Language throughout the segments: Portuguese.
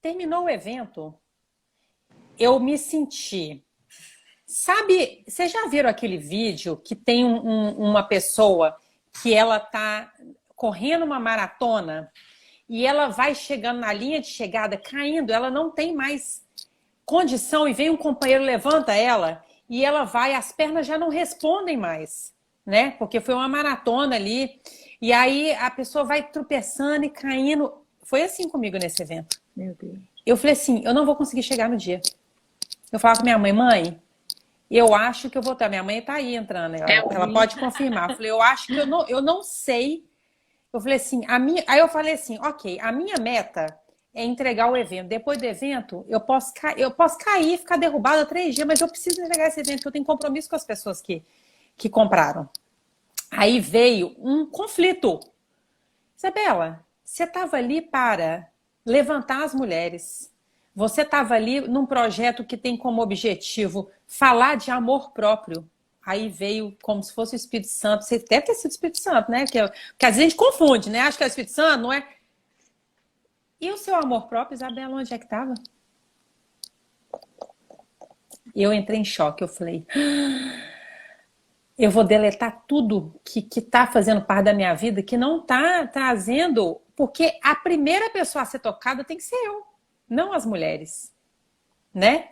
Terminou o evento, eu me senti... Sabe, vocês já viram aquele vídeo que tem uma pessoa que ela tá correndo uma maratona e ela vai chegando na linha de chegada, caindo, ela não tem mais condição e vem um companheiro, levanta ela e ela vai, as pernas já não respondem mais, né? Porque foi uma maratona ali. E aí a pessoa vai tropeçando e caindo. Foi assim comigo nesse evento. Meu Deus. Eu falei assim, eu não vou conseguir chegar no dia. Eu falava com minha mãe, mãe, eu acho que eu vou ter. Minha mãe tá aí entrando, ela pode confirmar. Eu falei, eu acho que eu não sei. Eu falei assim, aí eu falei assim, ok, a minha meta é entregar o evento. Depois do evento, eu posso cair, ficar derrubada 3 dias, mas eu preciso entregar esse evento, porque eu tenho compromisso com as pessoas que compraram. Aí veio um conflito. Isabela, você estava ali para levantar as mulheres. Você estava ali num projeto que tem como objetivo falar de amor próprio. Aí veio como se fosse o Espírito Santo. Você deve ter sido o Espírito Santo, né? Porque às vezes a gente confunde, né? Acho que é o Espírito Santo, não é? E o seu amor próprio, Isabela, onde é que estava? Eu entrei em choque. Eu falei, eu vou deletar tudo que está fazendo parte da minha vida, que não está trazendo... Porque a primeira pessoa a ser tocada tem que ser eu, não as mulheres, né?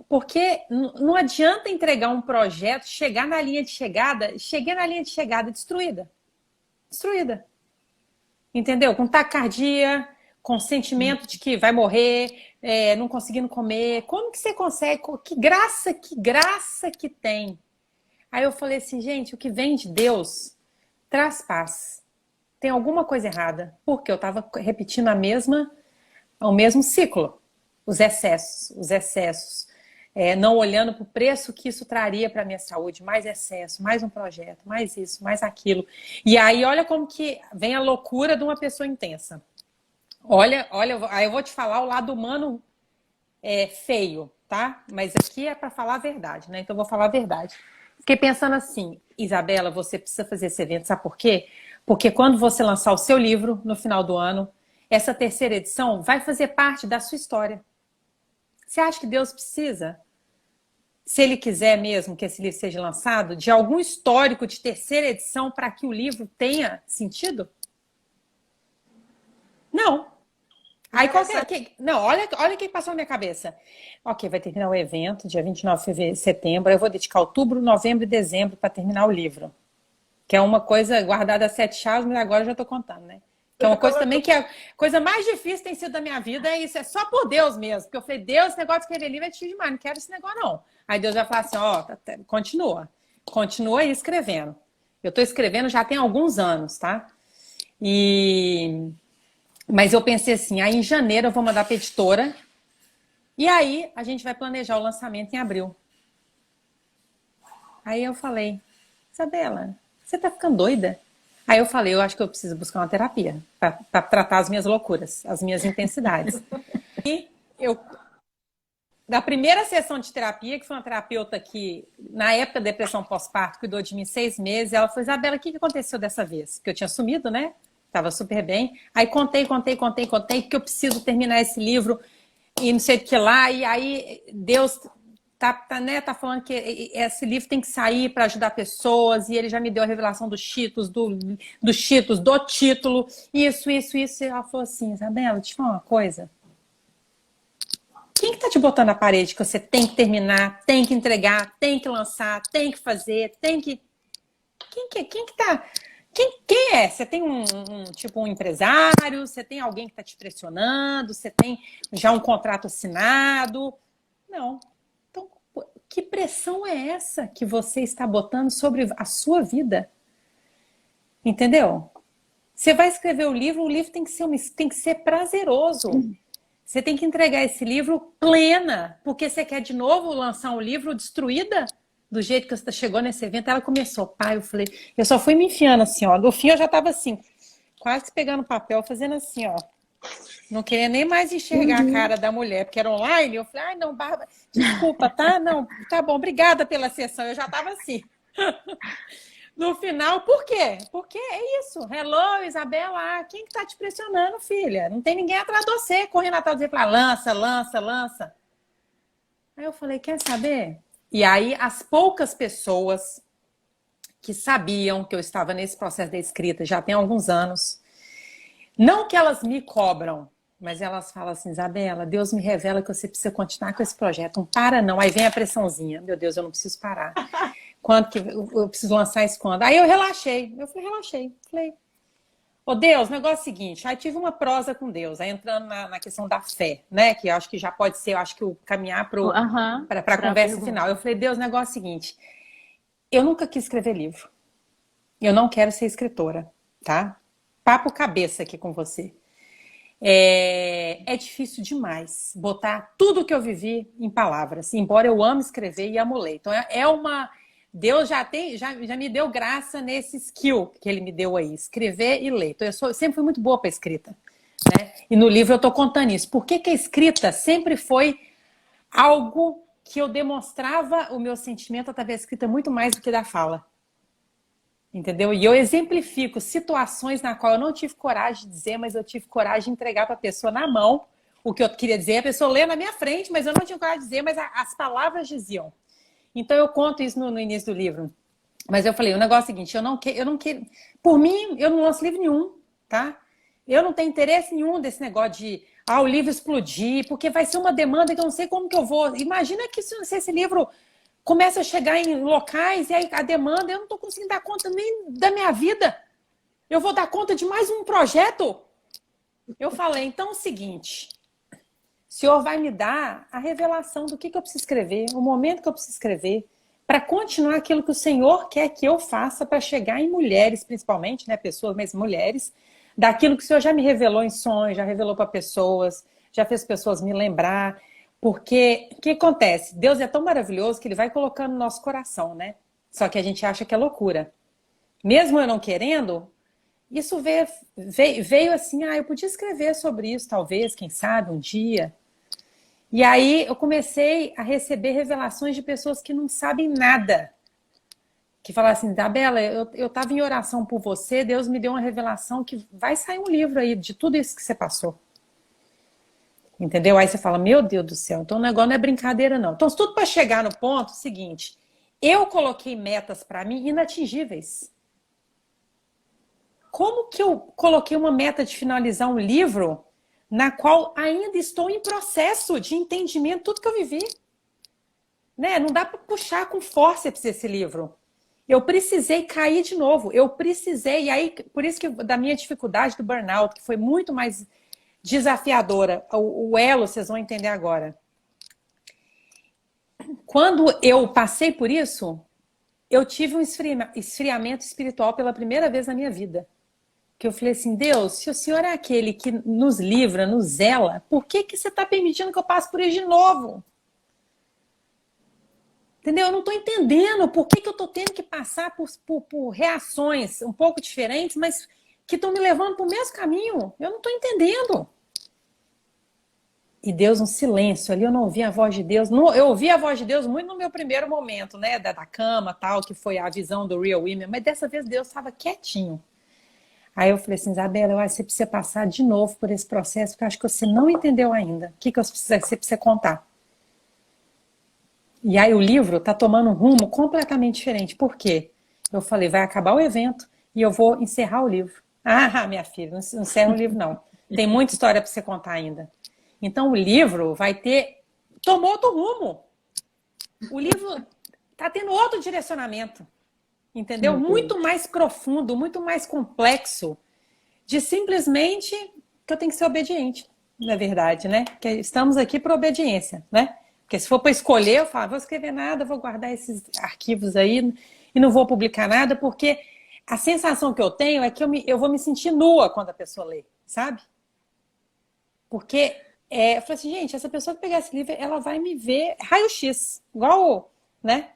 Porque não adianta entregar um projeto, chegar na linha de chegada, cheguei na linha de chegada destruída. Destruída. Entendeu? Com taquicardia, com sentimento de que vai morrer, não conseguindo comer. Como que você consegue? Que graça que tem. Aí eu falei assim, gente, o que vem de Deus traz paz. Tem alguma coisa errada. Porque eu estava repetindo o mesmo ciclo. Os excessos. Não olhando para o preço que isso traria para a minha saúde. Mais excesso, mais um projeto, mais isso, mais aquilo. E aí olha como que vem a loucura de uma pessoa intensa. Olha, aí eu vou te falar o lado humano feio, tá? Mas aqui é para falar a verdade, né? Então eu vou falar a verdade. Fiquei pensando assim, Isabela, você precisa fazer esse evento, sabe por quê? Porque quando você lançar o seu livro no final do ano, essa terceira edição vai fazer parte da sua história. Você acha que Deus precisa, se Ele quiser mesmo que esse livro seja lançado, de algum histórico de terceira edição para que o livro tenha sentido? Não. Aí não, olha o que passou na minha cabeça. Ok, vai terminar o evento, dia 29 de setembro. Eu vou dedicar outubro, novembro e dezembro para terminar o livro. Que é uma coisa guardada a 7 chaves, mas agora eu já estou contando, né? Que é uma coisa também que a coisa mais difícil tem sido da minha vida, é isso, é só por Deus mesmo. Porque eu falei, Deus, esse negócio de escrever livro é difícil demais, não quero esse negócio não. Aí Deus vai falar assim, ó, continua aí escrevendo. Eu estou escrevendo já tem alguns anos, tá? Mas eu pensei assim, aí em janeiro eu vou mandar para a editora, e aí a gente vai planejar o lançamento em abril. Aí eu falei, Isabela, você tá ficando doida? Aí eu falei, eu acho que eu preciso buscar uma terapia para tratar as minhas loucuras, as minhas intensidades. E na primeira sessão de terapia, que foi uma terapeuta que, na época da depressão pós-parto, cuidou de mim 6 meses, ela falou, Isabela, o que aconteceu dessa vez? Porque eu tinha sumido, né? Tava super bem. Aí contei, porque eu preciso terminar esse livro e não sei o que lá. E aí Deus tá falando que esse livro tem que sair para ajudar pessoas, e ele já me deu a revelação dos títulos, do título, isso. E ela falou assim, Isabela, deixa eu falar uma coisa. Quem que tá te botando na parede que você tem que terminar, tem que entregar, tem que lançar, tem que fazer, tem que... Quem que tá... Quem é? Você tem um empresário? Você tem alguém que está te pressionando? Você tem já um contrato assinado? Não. Então, que pressão é essa que você está botando sobre a sua vida? Entendeu? Você vai escrever o livro tem que ser prazeroso. Você tem que entregar esse livro plena, porque você quer de novo lançar um livro destruída? Do jeito que você chegou nesse evento, ela começou, pai, eu falei, eu só fui me enfiando assim, ó. No fim eu já tava assim, quase pegando papel, fazendo assim, ó. Não queria nem mais enxergar a cara da mulher, porque era online. Eu falei, ai, não, Bárbara, desculpa, tá? Não, tá bom, obrigada pela sessão. Eu já tava assim. No final, por quê? Porque é isso. Hello, Isabela, quem que tá te pressionando, filha? Não tem ninguém atrás de você, correndo atrás de você para lança, lança, lança. Aí eu falei, quer saber? E aí as poucas pessoas que sabiam que eu estava nesse processo da escrita já tem alguns anos, não que elas me cobram, mas elas falam assim, Isabela, Deus me revela que você precisa continuar com esse projeto. Não para não. Aí vem a pressãozinha. Meu Deus, eu não preciso parar. Quando que eu preciso lançar isso quando? Aí eu relaxei. Eu falei, relaxei. Falei, ô Deus, o negócio é o seguinte. Aí tive uma prosa com Deus. Aí entrando na questão da fé, né? Que eu acho que já pode ser, eu acho que o caminhar para a conversa final. Eu falei, Deus, o negócio é o seguinte. Eu nunca quis escrever livro. Eu não quero ser escritora, tá? Papo cabeça aqui com você. É difícil demais botar tudo que eu vivi em palavras, embora eu ame escrever e amo ler. Então Deus já me deu graça nesse skill que ele me deu aí, escrever e ler. Então eu sempre fui muito boa para escrita, né? E no livro eu estou contando isso. Por que a escrita sempre foi algo que eu demonstrava o meu sentimento através da escrita muito mais do que da fala? Entendeu? E eu exemplifico situações na qual eu não tive coragem de dizer, mas eu tive coragem de entregar para a pessoa na mão o que eu queria dizer. A pessoa lê na minha frente, mas eu não tinha coragem de dizer, mas as palavras diziam. Então eu conto isso no início do livro. Mas eu falei, o negócio é o seguinte, eu não quero... Por mim, eu não lanço livro nenhum, tá? Eu não tenho interesse nenhum desse negócio de o livro explodir, porque vai ser uma demanda que eu não sei como que eu vou... Imagina que se esse livro começa a chegar em locais e aí a demanda, eu não estou conseguindo dar conta nem da minha vida. Eu vou dar conta de mais um projeto? Eu falei, então é o seguinte, o Senhor vai me dar a revelação do que eu preciso escrever, o momento que eu preciso escrever, para continuar aquilo que o Senhor quer que eu faça para chegar em mulheres, principalmente, né, pessoas, mas mulheres, daquilo que o Senhor já me revelou em sonhos, já revelou para pessoas, já fez pessoas me lembrar. Porque o que acontece? Deus é tão maravilhoso que ele vai colocando no nosso coração, né? Só que a gente acha que é loucura. Mesmo eu não querendo, isso veio assim, eu podia escrever sobre isso, talvez, quem sabe, um dia. E aí eu comecei a receber revelações de pessoas que não sabem nada. Que falaram assim, Isabela, eu estava em oração por você, Deus me deu uma revelação que vai sair um livro aí de tudo isso que você passou. Entendeu? Aí você fala, meu Deus do céu, então o negócio não é brincadeira, não. Então, tudo para chegar no ponto seguinte, eu coloquei metas para mim inatingíveis. Como que eu coloquei uma meta de finalizar um livro na qual ainda estou em processo de entendimento de tudo que eu vivi? Né? Não dá para puxar com forceps esse livro. Eu precisei cair de novo, e aí, por isso que da minha dificuldade do burnout, que foi muito mais desafiadora, o elo, vocês vão entender agora. Quando eu passei por isso, eu tive um esfriamento espiritual pela primeira vez na minha vida. Que eu falei assim, Deus, se o Senhor é aquele que nos livra, nos zela, por que você está permitindo que eu passe por isso de novo? Entendeu? Eu não estou entendendo por que eu estou tendo que passar por reações um pouco diferentes, mas que estão me levando para o mesmo caminho. Eu não estou entendendo. E Deus, um silêncio. Ali eu não ouvi a voz de Deus. Eu ouvi a voz de Deus muito no meu primeiro momento, né? Da cama, tal, que foi a visão do Real Women. Mas dessa vez Deus estava quietinho. Aí eu falei assim, Isabela, eu acho que você precisa passar de novo por esse processo, porque eu acho que você não entendeu ainda. O que você precisa contar? E aí o livro está tomando um rumo completamente diferente. Por quê? Eu falei, vai acabar o evento e eu vou encerrar o livro. Ah, minha filha, não encerra o livro, não. Tem muita história para você contar ainda. Então o livro tomou outro rumo. O livro está tendo outro direcionamento. Entendeu? Muito mais profundo, muito mais complexo. De simplesmente que eu tenho que ser obediente, na verdade, né? Porque estamos aqui para obediência, né? Porque se for para escolher, eu falo, vou escrever nada, vou guardar esses arquivos aí e não vou publicar nada, porque a sensação que eu tenho é que eu vou me sentir nua quando a pessoa lê, sabe? Porque eu falei assim, gente, essa pessoa que pegar esse livro, ela vai me ver raio-x, igual, né?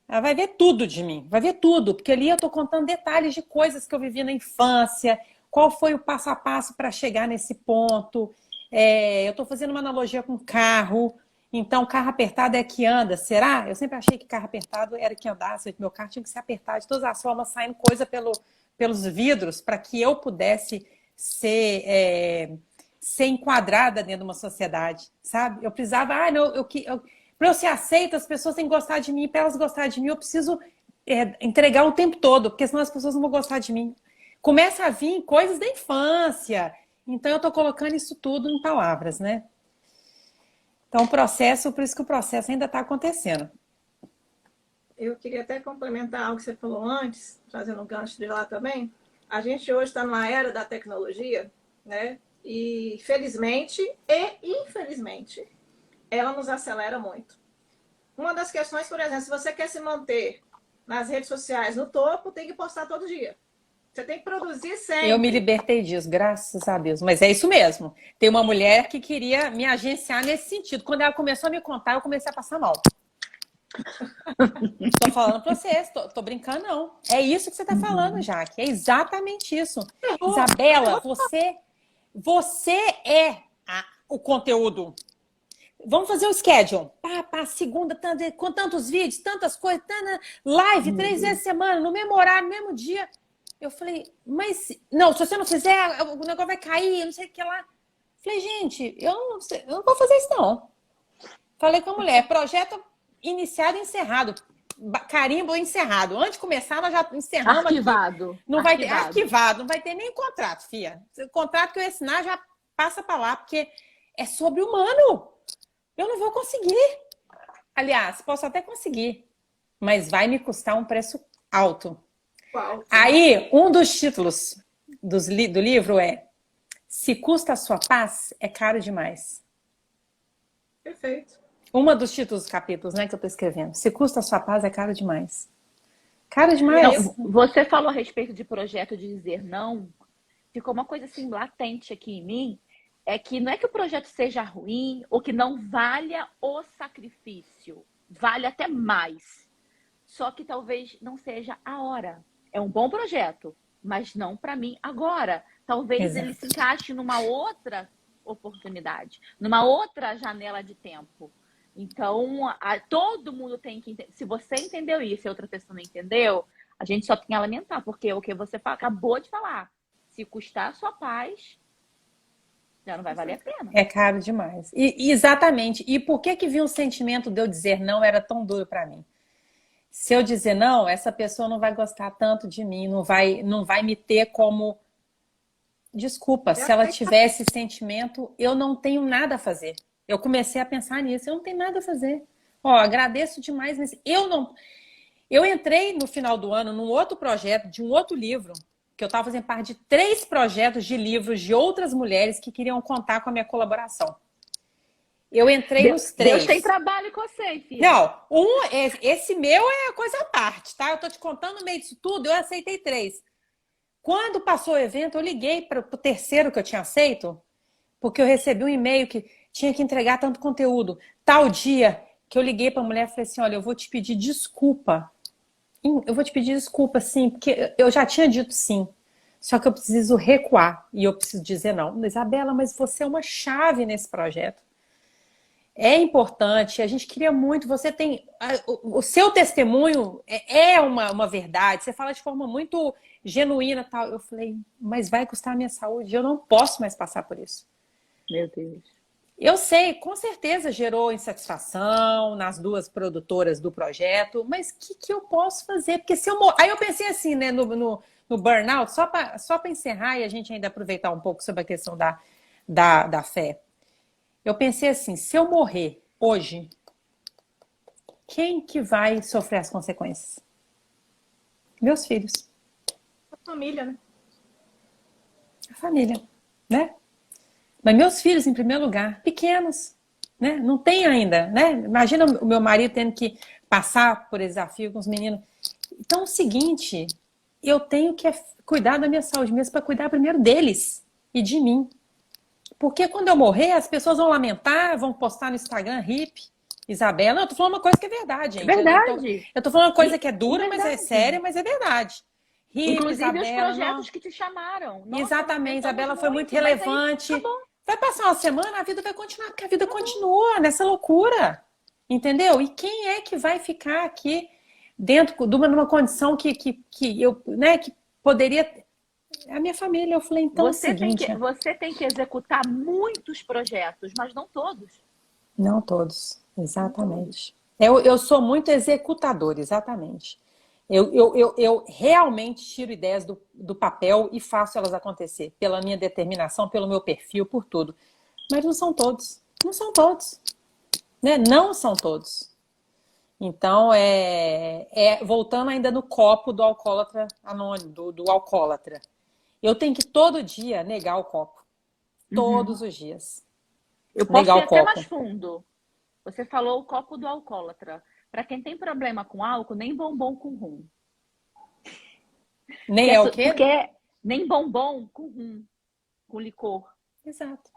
Ela vai ver tudo de mim, vai ver tudo, porque ali eu estou contando detalhes de coisas que eu vivi na infância, qual foi o passo a passo para chegar nesse ponto. Eu estou fazendo uma analogia com carro. Então, carro apertado é que anda. Será? Eu sempre achei que carro apertado era que andasse. Meu carro tinha que ser apertado de todas as formas, saindo coisa pelos vidros, para que eu pudesse ser enquadrada dentro de uma sociedade, sabe? Eu precisava, para eu ser aceita, as pessoas têm que gostar de mim. Para elas gostarem de mim, eu preciso entregar o tempo todo, porque senão as pessoas não vão gostar de mim. Começa a vir coisas da infância. Então, eu estou colocando isso tudo em palavras, né? Então, por isso que o processo ainda está acontecendo. Eu queria até complementar algo que você falou antes, trazendo um gancho de lá também. A gente hoje está numa era da tecnologia, né? E felizmente e infelizmente, ela nos acelera muito. Uma das questões, por exemplo, se você quer se manter nas redes sociais no topo, tem que postar todo dia. Você tem que produzir sempre. Eu me libertei disso, graças a Deus. Mas é isso mesmo. Tem uma mulher que queria me agenciar nesse sentido. Quando ela começou a me contar, eu comecei a passar mal. Tô falando pra vocês, tô brincando, não. É isso que você tá falando, Jaque. É exatamente isso. Isabela, você é o conteúdo. Vamos fazer o schedule. Segunda, com tantos vídeos, tantas coisas, live 3 vezes a semana, no mesmo horário, no mesmo dia. Eu falei, mas não, se você não fizer, o negócio vai cair, eu não sei o que lá. Falei, gente, eu não vou fazer isso, não. Falei com a mulher, projeto iniciado e encerrado. Carimbo encerrado. Antes de começar, nós já encerramos. Arquivado. Aqui. Não vai ter arquivado, não vai ter nem contrato, filha. O contrato que eu assinar já passa para lá, porque é sobre humano. Eu não vou conseguir. Aliás, posso até conseguir, mas vai me custar um preço alto. Aí, um dos títulos do livro é Se custa a sua paz, é caro demais. Perfeito. Uma dos títulos dos capítulos, né, que eu tô escrevendo. Se custa a sua paz, é caro demais. Caro demais. Não, você falou a respeito de projeto de dizer não. Ficou uma coisa assim latente aqui em mim. É que não é que o projeto seja ruim ou que não valha o sacrifício. Vale até mais. Só que talvez não seja a hora. É um bom projeto, mas não para mim agora. Talvez ele se encaixe numa outra oportunidade, numa outra janela de tempo. Então, todo mundo tem que entender. Se você entendeu isso e outra pessoa não entendeu, a gente só tem a lamentar, porque o que você acabou de falar, se custar a sua paz, já não vai valer a pena. É caro demais. Exatamente. E por que vinha o sentimento de eu dizer não era tão duro para mim? Se eu dizer não, essa pessoa não vai gostar tanto de mim, não vai me ter como... Desculpa, se ela tiver esse sentimento, eu não tenho nada a fazer. Eu comecei a pensar nisso, eu não tenho nada a fazer. Ó, agradeço demais, mas eu entrei no final do ano num outro projeto, de um outro livro, que eu estava fazendo parte de 3 projetos de livros de outras mulheres que queriam contar com a minha colaboração. Eu entrei nos 3. Deus tem trabalho com você, filha. Não, esse meu é coisa à parte, tá? Eu tô te contando no meio disso tudo, eu aceitei 3. Quando passou o evento, eu liguei para o terceiro que eu tinha aceito, porque eu recebi um e-mail que tinha que entregar tanto conteúdo. Tal dia que eu liguei para a mulher e falei assim, olha, eu vou te pedir desculpa. Eu vou te pedir desculpa, sim, porque eu já tinha dito sim. Só que eu preciso recuar e eu preciso dizer não. Isabela, mas você é uma chave nesse projeto. É importante, a gente queria muito, você tem... O seu testemunho é uma verdade, você fala de forma muito genuína e tal. Eu falei, mas vai custar a minha saúde, eu não posso mais passar por isso. Meu Deus. Eu sei, com certeza gerou insatisfação nas 2 produtoras do projeto, mas o que eu posso fazer? Porque se eu morrer... Aí eu pensei assim, né, no burnout, só para encerrar e a gente ainda aproveitar um pouco sobre a questão da fé. Eu pensei assim, se eu morrer hoje, quem que vai sofrer as consequências? Meus filhos. A família, né? A família, né? Mas meus filhos, em primeiro lugar, pequenos, né? Não tem ainda, né? Imagina o meu marido tendo que passar por esse desafio com os meninos. Então, é o seguinte, eu tenho que cuidar da minha saúde mesmo para cuidar primeiro deles e de mim. Porque quando eu morrer, as pessoas vão lamentar, vão postar no Instagram, RIP, Isabela. Não, eu tô falando uma coisa que é verdade, gente. É verdade. Eu tô falando uma coisa que é dura, mas é séria, mas é verdade. RIP, inclusive Isabela, os projetos que te chamaram. Nossa, exatamente, Isabela foi muito relevante. Vai passar uma semana, a vida vai continuar, porque a vida continua nessa loucura. Entendeu? E quem é que vai ficar aqui dentro de numa condição que eu, né, que poderia. A minha família, eu falei, então é o seguinte. Você tem que executar muitos projetos, mas não todos. Não todos, exatamente. Eu sou muito executador, exatamente. Eu realmente tiro ideias do papel e faço elas acontecer, pela minha determinação, pelo meu perfil, por tudo. Mas não são todos. Não são todos. Né? Não são todos. Então, voltando ainda no copo do alcoólatra anônimo, do alcoólatra. Eu tenho que todo dia negar o copo. Todos os dias. Eu posso Negar ir o até copo. mais fundo. Você falou o copo do alcoólatra. Para quem tem problema com álcool, nem bombom com rum. Nem é o quê? Porque nem bombom com rum, com licor. Exato.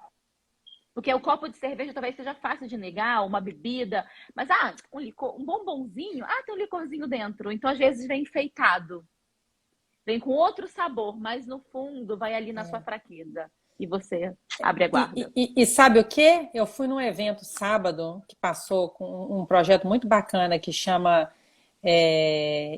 Porque o copo de cerveja talvez seja fácil de negar, uma bebida. Mas, um licor, um bombonzinho, tem um licorzinho dentro. Então, às vezes, vem enfeitado. Vem com outro sabor, mas no fundo vai ali na sua fraqueza. E você abre a guarda. E sabe o quê? Eu fui num evento sábado que passou com um projeto muito bacana que chama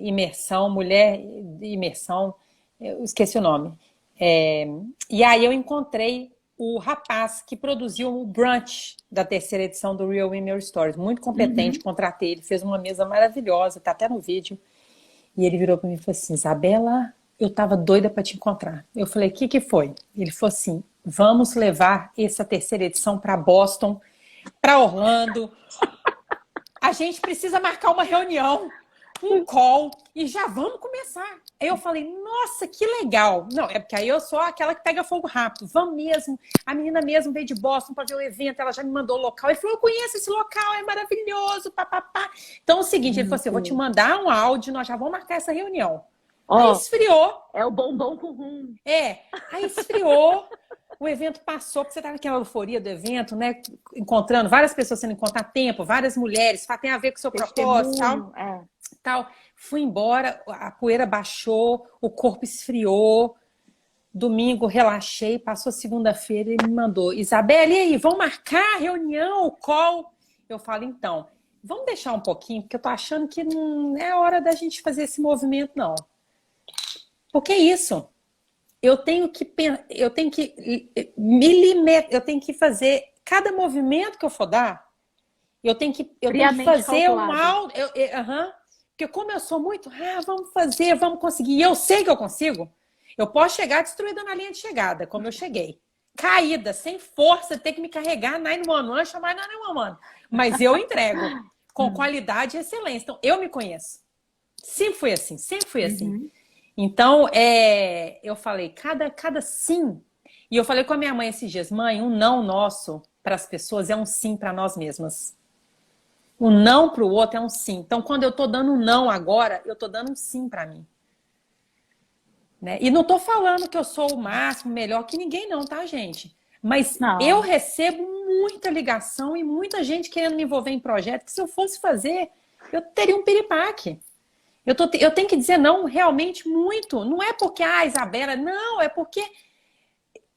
Imersão, Mulher Imersão, eu esqueci o nome. E aí eu encontrei o rapaz que produziu o brunch da terceira edição do Real Women Stories, muito competente, contratei ele, fez uma mesa maravilhosa, tá até no vídeo. E ele virou para mim e falou assim, Isabela, eu tava doida para te encontrar. Eu falei, o que foi? Ele falou assim, vamos levar essa terceira edição para Boston, para Orlando. A gente precisa marcar uma reunião, um call, e já vamos começar. Aí eu falei, nossa, que legal. Não, é porque aí eu sou aquela que pega fogo rápido. Vamos mesmo. A menina mesmo veio de Boston para ver o evento, ela já me mandou o local. Ele falou, eu conheço esse local, é maravilhoso, papapá. Então é o seguinte, ele falou assim, eu vou te mandar um áudio, nós já vamos marcar essa reunião. Aí esfriou. É o bombom com rum. Aí esfriou. O evento passou, porque você tá naquela euforia do evento, né? Encontrando várias pessoas sendo encontrar tempo, várias mulheres, tem a ver com o seu propósito, tal. Fui embora, a poeira baixou, o corpo esfriou. Domingo relaxei, passou segunda-feira e ele me mandou, Isabela, e aí, vamos marcar a reunião, o call? Eu falo, então, vamos deixar um pouquinho, porque eu tô achando que não é hora da gente fazer esse movimento, não. Porque é isso. Eu tenho que fazer cada movimento que eu for dar, eu tenho que fazer um áudio. Porque como eu sou muito, vamos fazer, vamos conseguir. E eu sei que eu consigo. Eu posso chegar destruída na linha de chegada, como eu cheguei. Caída, sem força, ter que me carregar 911, chamar 911. Mas eu entrego com qualidade e excelência. Então, eu me conheço. Sempre fui assim, sempre fui assim. Então, eu falei, cada sim. E eu falei com a minha mãe esses dias, mãe, um não nosso para as pessoas é um sim para nós mesmas. Um não para o outro é um sim. Então, quando eu estou dando um não agora, eu estou dando um sim para mim. Né? E não estou falando que eu sou o máximo, melhor que ninguém não, tá, gente? Mas eu recebo muita ligação e muita gente querendo me envolver em projeto que se eu fosse fazer, eu teria um piripaque. Eu tenho que dizer não realmente muito. Não é porque, Isabela, não, é porque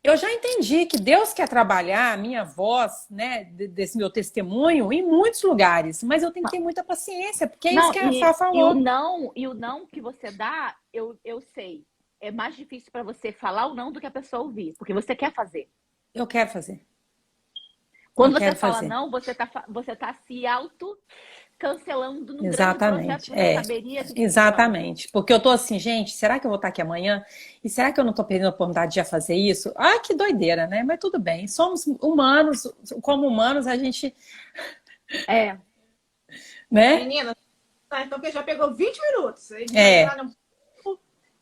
eu já entendi que Deus quer trabalhar a minha voz, né, desse meu testemunho em muitos lugares, mas eu tenho que ter muita paciência, porque é isso que a Fá falou. E o não que você dá, eu sei. É mais difícil para você falar o não do que a pessoa ouvir, porque você quer fazer. Eu quero fazer. Quando você fala não, você tá se cancelando no grande projeto que você saberia que exatamente. Porque eu tô assim, gente, será que eu vou estar aqui amanhã? E será que eu não tô perdendo a oportunidade de fazer isso? Que doideira, né? Mas tudo bem. Somos humanos, como humanos, a gente... Né? Menina, então que já pegou 20 minutos.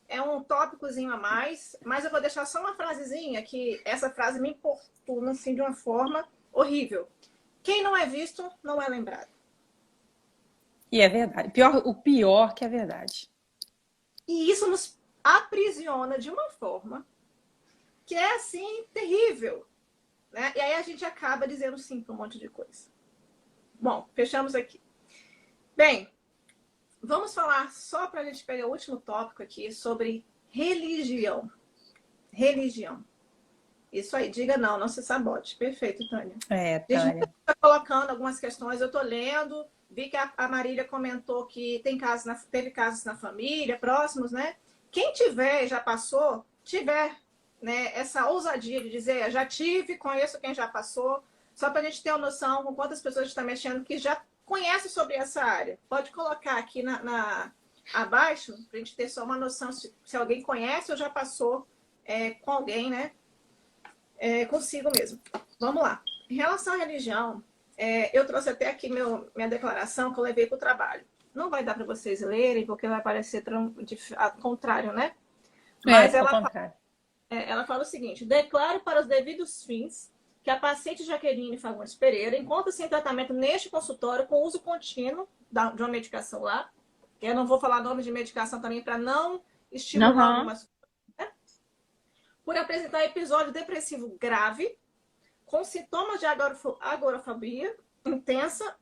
É um tópicozinho a mais, mas eu vou deixar só uma frasezinha que essa frase me importuna assim, de uma forma horrível. Quem não é visto, não é lembrado. E é verdade. O pior que é verdade. E isso nos aprisiona de uma forma que é, assim, terrível. Né? E aí a gente acaba dizendo sim para um monte de coisa. Bom, fechamos aqui. Bem, vamos falar só para a gente pegar o último tópico aqui sobre religião. Religião. Isso aí, diga não, não se sabote. Perfeito, Tânia. É, A gente Tânia. está colocando algumas questões, eu estou lendo, vi que a Marília comentou que teve casos na família, próximos, né? Quem tiver, já passou, tiver, né, essa ousadia de dizer, já tive, conheço quem já passou, só para a gente ter uma noção com quantas pessoas está mexendo que já conhece sobre essa área. Pode colocar aqui abaixo, para a gente ter só uma noção se alguém conhece ou já passou com alguém, né? Consigo mesmo. Vamos lá. Em relação à religião, eu trouxe até aqui minha declaração que eu levei para o trabalho. Não vai dar para vocês lerem, porque vai parecer contrário, né? Mas Ao contrário. ela fala o seguinte: declaro para os devidos fins que a paciente Jaqueline Fagundes Pereira encontra-se em tratamento neste consultório com uso contínuo de uma medicação lá. Eu não vou falar nome de medicação também para não estimular algumas coisas, né? Por apresentar episódio depressivo grave, com sintomas de agorafobia intensa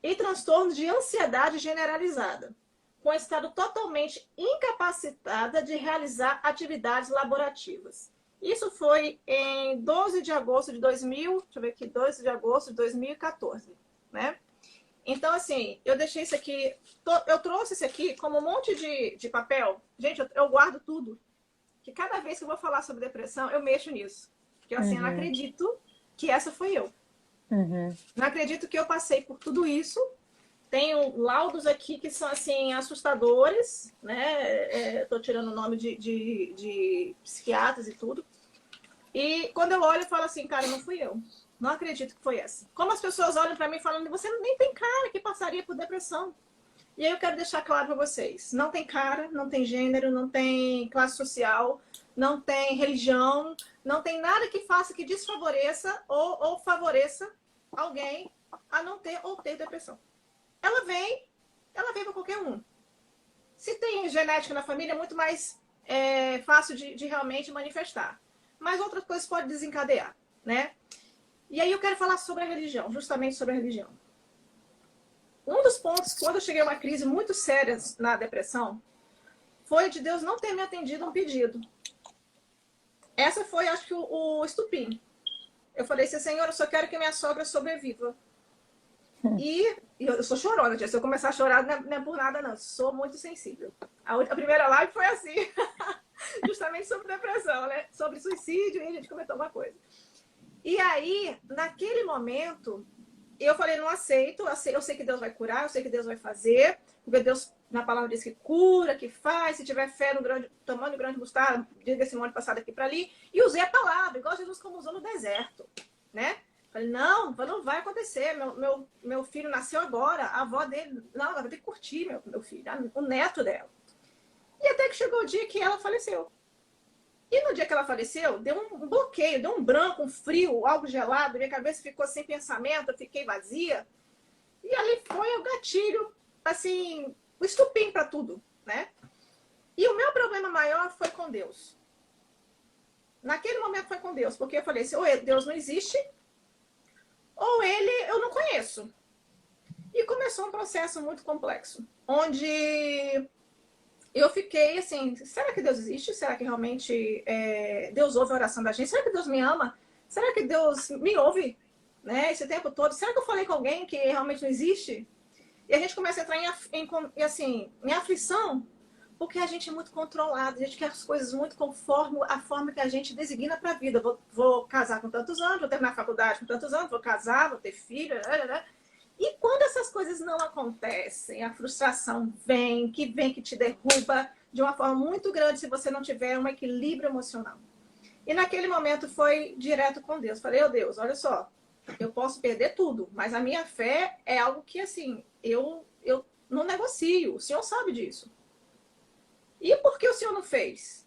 e transtorno de ansiedade generalizada, com estado totalmente incapacitada de realizar atividades laborativas. Isso foi em 12 de agosto de 12 de agosto de 2014, né? Então, assim, eu deixei isso aqui, eu trouxe isso aqui como um monte de papel. Gente, eu guardo tudo. Que cada vez que eu vou falar sobre depressão, eu mexo nisso. Porque, assim, eu não acredito que essa foi eu. Não acredito que eu passei por tudo isso. Tenho laudos aqui que são, assim, assustadores, né? Tô tirando o nome de psiquiatras e tudo. E quando eu olho, eu falo assim, cara, não fui eu. Não acredito que foi essa. Como as pessoas olham para mim falando, você nem tem cara que passaria por depressão. E aí eu quero deixar claro para vocês, não tem cara, não tem gênero, não tem classe social, não tem religião, não tem nada que faça que desfavoreça ou favoreça alguém a não ter ou ter depressão. Ela vem para qualquer um. Se tem genética na família, é muito mais fácil de realmente manifestar. Mas outras coisas podem desencadear, né? E aí eu quero falar sobre a religião, justamente sobre a religião. Um dos pontos, quando eu cheguei a uma crise muito séria na depressão, foi de Deus não ter me atendido um pedido. Essa foi, acho que, o estupim. Eu falei assim, Senhor, eu só quero que minha sogra sobreviva. E eu sou chorona, se eu começar a chorar, não é por nada, não. Eu sou muito sensível. A primeira live foi assim. Justamente sobre depressão, né? Sobre suicídio, e a gente comentou uma coisa. E aí, naquele momento, eu falei, não aceito, eu sei que Deus vai curar, eu sei que Deus vai fazer, porque Deus, na palavra, diz que cura, que faz, se tiver fé no tamanho do grande mostarda, diga esse monte passado aqui para ali, e usei a palavra, igual Jesus como usou no deserto, né? Falei, não vai acontecer, meu filho nasceu agora, a avó dele, não, ela vai ter que curtir meu filho, o neto dela. E até que chegou o dia que ela faleceu. E no dia que ela faleceu, deu um bloqueio, deu um branco, um frio, algo gelado, minha cabeça ficou sem pensamento, eu fiquei vazia. E ali foi o gatilho, assim, o estupim para tudo, né? E o meu problema maior foi com Deus. Naquele momento foi com Deus, porque eu falei assim, ou Deus não existe, ou ele eu não conheço. E começou um processo muito complexo, onde eu fiquei assim, será que Deus existe? Será que realmente Deus ouve a oração da gente? Será que Deus me ama? Será que Deus me ouve, né, esse tempo todo? Será que eu falei com alguém que realmente não existe? E a gente começa a entrar em aflição, porque a gente é muito controlado, a gente quer as coisas muito conforme a forma que a gente designa para a vida. Vou casar com tantos anos, vou terminar a faculdade com tantos anos, vou casar, vou ter filho, né? E quando essas coisas não acontecem, a frustração vem que te derruba de uma forma muito grande se você não tiver um equilíbrio emocional. E naquele momento foi direto com Deus. Falei, Deus, olha só, eu posso perder tudo, mas a minha fé é algo que, assim, eu não negocio. O Senhor sabe disso. E por que o Senhor não fez?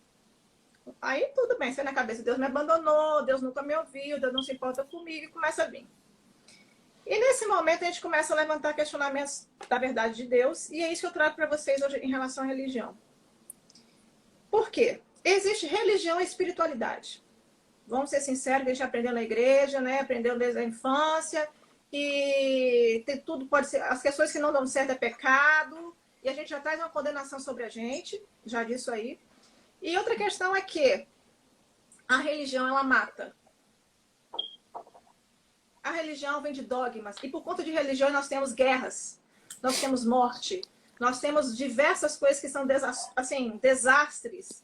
Aí tudo bem, sai na cabeça, Deus me abandonou, Deus nunca me ouviu, Deus não se importa comigo, e começa a vir. E nesse momento a gente começa a levantar questionamentos da verdade de Deus, e é isso que eu trago para vocês hoje em relação à religião. Por quê? Existe religião e espiritualidade. Vamos ser sinceros, a gente aprendeu na igreja, né? Aprendeu desde a infância, e tudo pode ser, as questões que não dão certo é pecado, e a gente já traz uma condenação sobre a gente, já disso aí. E outra questão é que A religião, ela mata. A religião vem de dogmas. E por conta de religião, nós temos guerras. Nós temos morte. Nós temos diversas coisas que são assim, desastres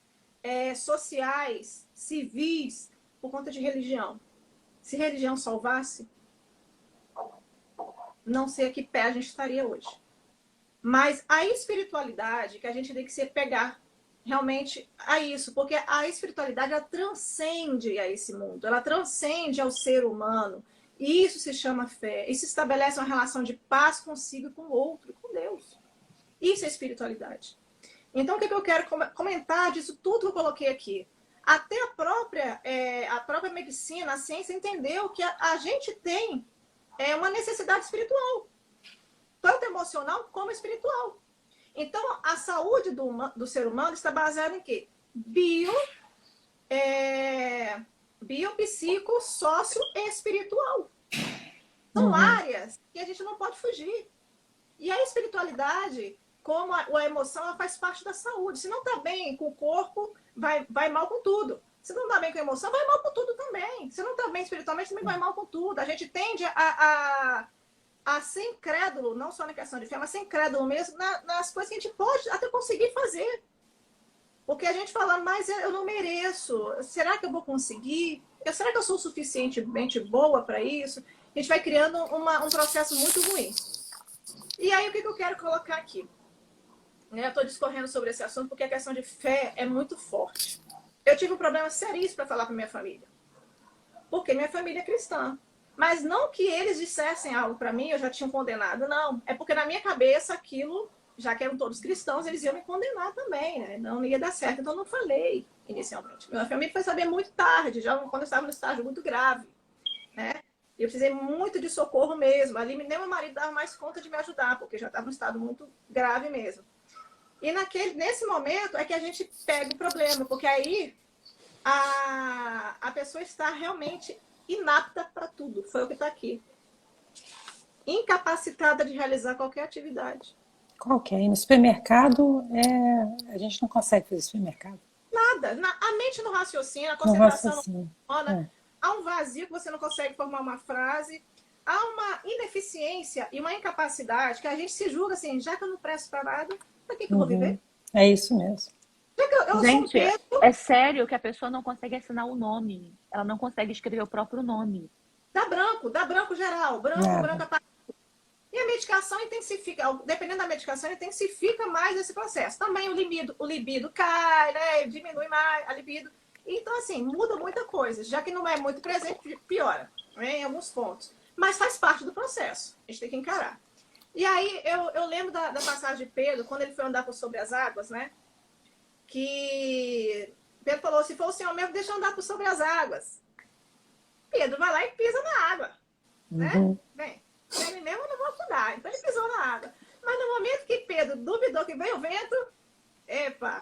sociais, civis, por conta de religião. Se religião salvasse, não sei a que pé a gente estaria hoje. Mas a espiritualidade que a gente tem que se pegar realmente a isso, porque a espiritualidade ela transcende a esse mundo, ela transcende ao ser humano. E isso se chama fé. E se estabelece uma relação de paz consigo e com o outro, com Deus. Isso é espiritualidade. Então, o que eu quero comentar disso tudo que eu coloquei aqui? Até a própria medicina, a ciência entendeu que a gente tem uma necessidade espiritual. Tanto emocional como espiritual. Então, a saúde do ser humano está baseada em quê? Biopsico, sócio e espiritual. São áreas que a gente não pode fugir. E a espiritualidade, como a emoção, ela faz parte da saúde. Se não está bem com o corpo, vai mal com tudo. Se não está bem com a emoção, vai mal com tudo também. Se não está bem espiritualmente, também vai mal com tudo. A gente tende a ser incrédulo, não só na questão de fé, mas ser incrédulo mesmo nas coisas que a gente pode até conseguir fazer. Porque a gente fala, mas eu não mereço. Será que eu vou conseguir? Será que eu sou suficientemente boa para isso? A gente vai criando um processo muito ruim. E aí, o que eu quero colocar aqui? Eu estou discorrendo sobre esse assunto porque a questão de fé é muito forte. Eu tive um problema seríssimo para falar com minha família. Porque minha família é cristã. Mas não que eles dissessem algo para mim, eu já tinha condenado, não. É porque na minha cabeça aquilo, já que eram todos cristãos, eles iam me condenar também, né? Não ia dar certo, então eu não falei inicialmente. Minha família foi saber muito tarde, já quando eu estava no estágio muito grave, né? Eu precisei muito de socorro mesmo. Ali nem meu marido dava mais conta de me ajudar, porque já estava num estado muito grave mesmo. E nesse momento é que a gente pega o problema, porque aí a pessoa está realmente inapta para tudo. Foi o que está aqui. Incapacitada de realizar qualquer atividade. Qualquer. No supermercado, a gente não consegue fazer supermercado. Nada. A mente não raciocina, a Não concentração raciocina. não funciona. Há um vazio que você não consegue formar uma frase. Há uma ineficiência e uma incapacidade que a gente se julga assim, já que eu não presto para nada, para que eu vou viver? É isso mesmo. Já que eu Gente, sou um peso, é sério que a pessoa não consegue assinar o nome. Ela não consegue escrever o próprio nome. dá branco geral, branco apagado. E a medicação intensifica, dependendo da medicação, intensifica mais esse processo. Também o libido cai, né? Diminui mais a libido. Então, assim, muda muita coisa. Já que não é muito presente, piora, né? Em alguns pontos. Mas faz parte do processo. A gente tem que encarar. E aí, eu lembro da passagem de Pedro, quando ele foi andar por sobre as águas, né? Que Pedro falou, se for o Senhor mesmo, deixa eu andar por sobre as águas. Pedro vai lá e pisa na água, né? Bem, ele mesmo não vai afundar, então ele pisou na água. Mas no momento que Pedro duvidou que veio o vento,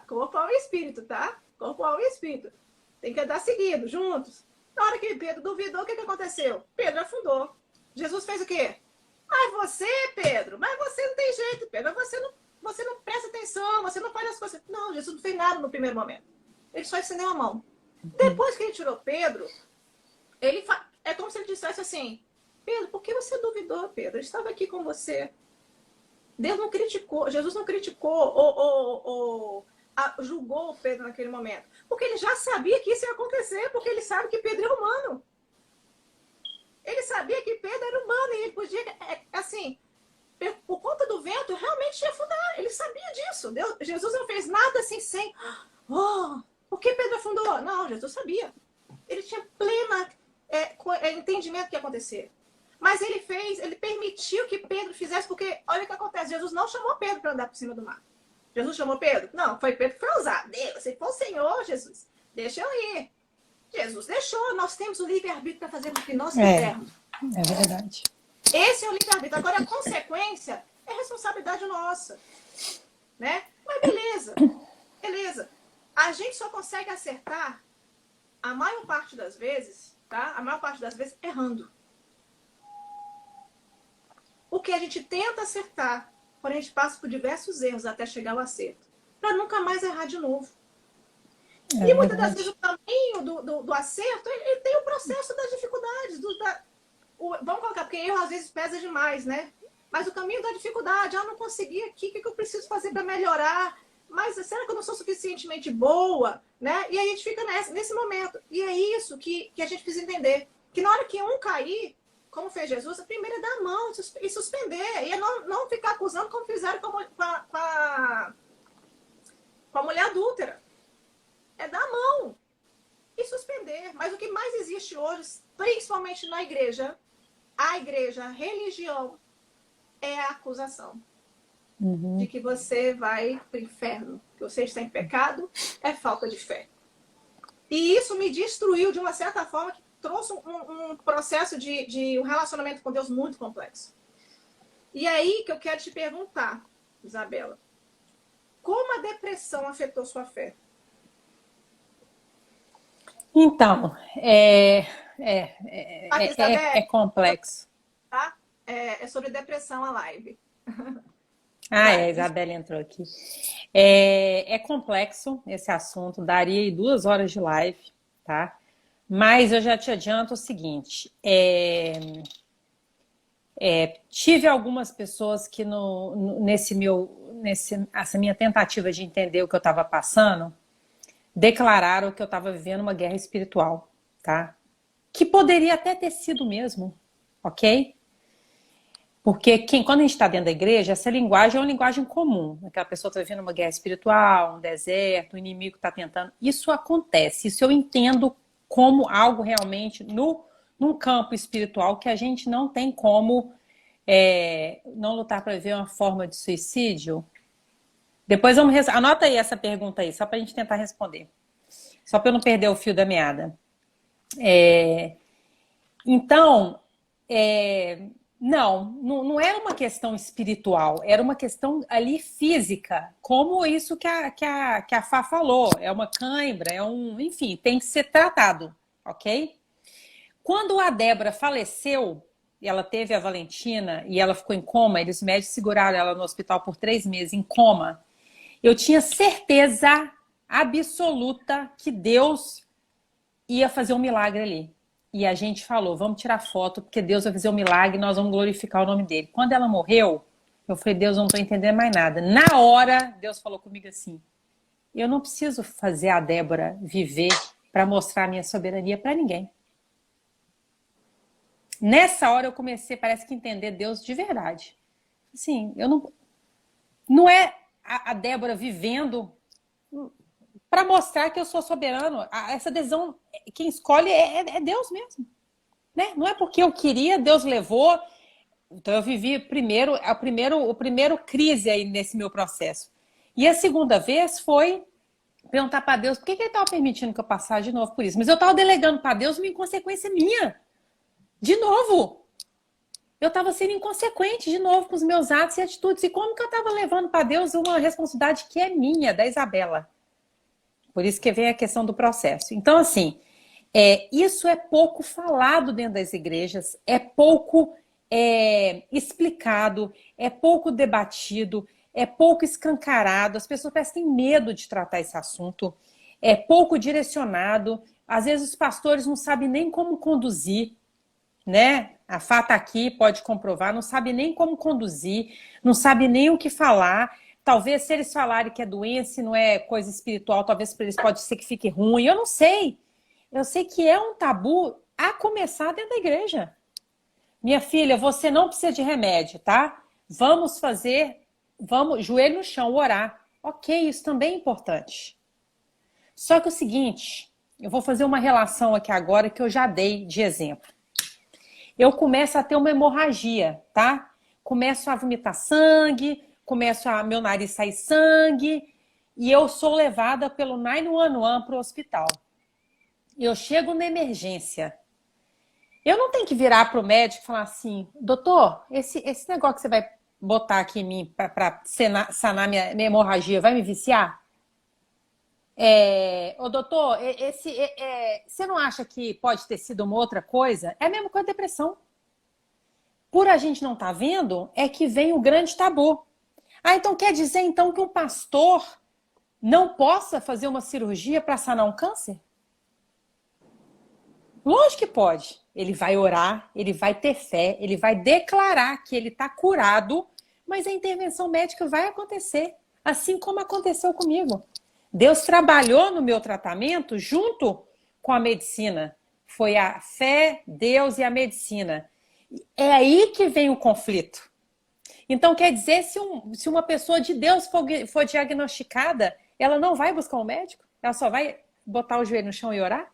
corpo, alma e espírito, tá? Corpo, alma e espírito. Tem que andar seguido, juntos. Na hora que Pedro duvidou, o que aconteceu? Pedro afundou. Jesus fez o quê? Mas você, Pedro, mas você não tem jeito, Pedro. Você não presta atenção, você não faz as coisas. Não, Jesus não fez nada no primeiro momento. Ele só estendeu a mão. Depois que ele tirou Pedro, é como se ele dissesse assim, Pedro, por que você duvidou, Pedro? Ele estava aqui com você. Deus não criticou, Jesus não criticou ou julgou o Pedro naquele momento. Porque ele já sabia que isso ia acontecer, porque ele sabe que Pedro é humano. Ele sabia que Pedro era humano e ele podia, assim, por conta do vento, realmente ia afundar. Ele sabia disso. Jesus não fez nada assim sem... por que Pedro afundou? Não, Jesus sabia. Ele tinha pleno entendimento do que ia acontecer. Mas ele permitiu que Pedro fizesse, porque olha o que acontece. Jesus não chamou Pedro para andar por cima do mar. Jesus chamou Pedro? Não, foi Pedro que foi usar. Se for o Senhor, Jesus, deixa eu ir. Jesus deixou. Nós temos o livre-arbítrio para fazer o que nós quisermos. É verdade. Esse é o livre-arbítrio. Agora, a consequência é responsabilidade nossa. Né? Mas beleza. A gente só consegue acertar a maior parte das vezes, tá? A maior parte das vezes errando. O que a gente tenta acertar, porém a gente passa por diversos erros até chegar ao acerto. Para nunca mais errar de novo. E muitas das vezes verdade. o caminho do acerto, ele tem o processo das dificuldades. Vamos colocar, porque erro às vezes pesa demais, né? Mas o caminho da dificuldade, não consegui aqui, o que eu preciso fazer para melhorar? Mas será que eu não sou suficientemente boa? Né? E aí a gente fica nesse momento. E é isso que a gente precisa entender. Que na hora que um cair, como fez Jesus, a primeira é dar a mão e suspender. E é não ficar acusando como fizeram com a mulher adúltera. É dar a mão e suspender. Mas o que mais existe hoje, principalmente na igreja, a religião, é a acusação. De que você vai para o inferno, que você está em pecado, é falta de fé. E isso me destruiu de uma certa forma, que trouxe um processo de um relacionamento com Deus muito complexo. E aí que eu quero te perguntar, Isabela, como a depressão afetou sua fé? Então, Aqui, Isabela, é complexo. tá? É sobre depressão a live. Ah, Vai. a Isabela entrou aqui. É complexo esse assunto, daria aí 2 horas de live, tá? Mas eu já te adianto o seguinte: tive algumas pessoas que essa minha tentativa de entender o que eu estava passando, declararam que eu estava vivendo uma guerra espiritual, tá? Que poderia até ter sido mesmo, ok? Porque quando a gente está dentro da igreja, essa linguagem é uma linguagem comum. Aquela pessoa está vivendo uma guerra espiritual, um deserto, o inimigo está tentando. Isso acontece, isso eu entendo como algo realmente num campo espiritual que a gente não tem como não lutar para viver uma forma de suicídio. Depois anota aí essa pergunta aí, só para a gente tentar responder. Só para eu não perder o fio da meada. Então, não era uma questão espiritual, era uma questão ali física, como isso que a Fá falou, é uma cãibra, enfim, tem que ser tratado, ok? Quando a Débora faleceu, e ela teve a Valentina, e ela ficou em coma, os médicos seguraram ela no hospital por 3 meses, em coma, eu tinha certeza absoluta que Deus ia fazer um milagre ali. E a gente falou, vamos tirar foto, porque Deus vai fazer um milagre e nós vamos glorificar o nome dele. Quando ela morreu, eu falei, Deus, eu não estou entendendo mais nada. Na hora, Deus falou comigo assim, eu não preciso fazer a Débora viver para mostrar a minha soberania para ninguém. Nessa hora eu comecei, parece que entender Deus de verdade. Assim, eu não é a Débora vivendo para mostrar que eu sou soberano. Essa decisão, quem escolhe é Deus mesmo. Né? Não é porque eu queria, Deus levou. Então eu vivi o primeiro crise aí nesse meu processo. E a segunda vez foi perguntar para Deus por que ele estava permitindo que eu passasse de novo por isso. Mas eu estava delegando para Deus uma inconsequência minha. De novo. Eu estava sendo inconsequente de novo com os meus atos e atitudes. E como que eu estava levando para Deus uma responsabilidade que é minha, da Isabela? Por isso que vem a questão do processo. Então, assim, isso é pouco falado dentro das igrejas, é pouco explicado, é pouco debatido, é pouco escancarado. As pessoas parecem que têm medo de tratar esse assunto, é pouco direcionado. Às vezes os pastores não sabem nem como conduzir, né? A Fá tá aqui, pode comprovar, não sabe nem como conduzir, não sabe nem o que falar. Talvez se eles falarem que é doença e não é coisa espiritual, talvez para eles pode ser que fique ruim. Eu não sei. Eu sei que é um tabu a começar dentro da igreja. Minha filha, você não precisa de remédio, tá? Vamos, joelho no chão, orar. Ok, isso também é importante. Só que é o seguinte, eu vou fazer uma relação aqui agora que eu já dei de exemplo. Eu começo a ter uma hemorragia, tá? Começo a vomitar sangue, meu nariz sair sangue, e eu sou levada pelo 911 para o hospital. Eu chego na emergência. Eu não tenho que virar para o médico e falar assim, doutor, esse negócio que você vai botar aqui em mim para sanar minha hemorragia, vai me viciar? Ô doutor, você não acha que pode ter sido uma outra coisa? É a mesma coisa da depressão. Por a gente não estar vendo, é que vem o grande tabu. Então quer dizer então que um pastor não possa fazer uma cirurgia para sanar um câncer? Lógico que pode. Ele vai orar, ele vai ter fé, ele vai declarar que ele está curado, mas a intervenção médica vai acontecer, assim como aconteceu comigo. Deus trabalhou no meu tratamento junto com a medicina. Foi a fé, Deus e a medicina. É aí que vem o conflito. Então, quer dizer, se uma pessoa de Deus for diagnosticada, ela não vai buscar um médico? Ela só vai botar o joelho no chão e orar?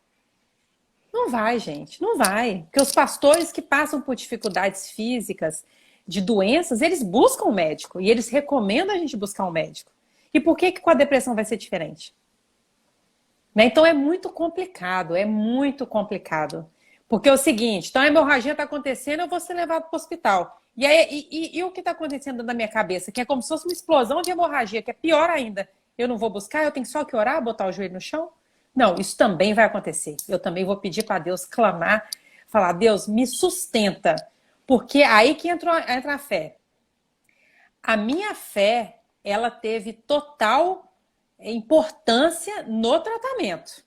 Não vai, gente, não vai. Porque os pastores que passam por dificuldades físicas, de doenças, eles buscam um médico. E eles recomendam a gente buscar um médico. E por que com a depressão vai ser diferente? Né? Então é muito complicado, é muito complicado. Porque é o seguinte, então a hemorragia está acontecendo, eu vou ser levado para o hospital. E, aí, e o que está acontecendo na minha cabeça? Que é como se fosse uma explosão de hemorragia, que é pior ainda. Eu não vou buscar, eu tenho só que orar, botar o joelho no chão? Não, isso também vai acontecer. Eu também vou pedir para Deus clamar, falar, Deus, me sustenta. Porque aí que entra a fé. A minha fé, ela teve total importância no tratamento.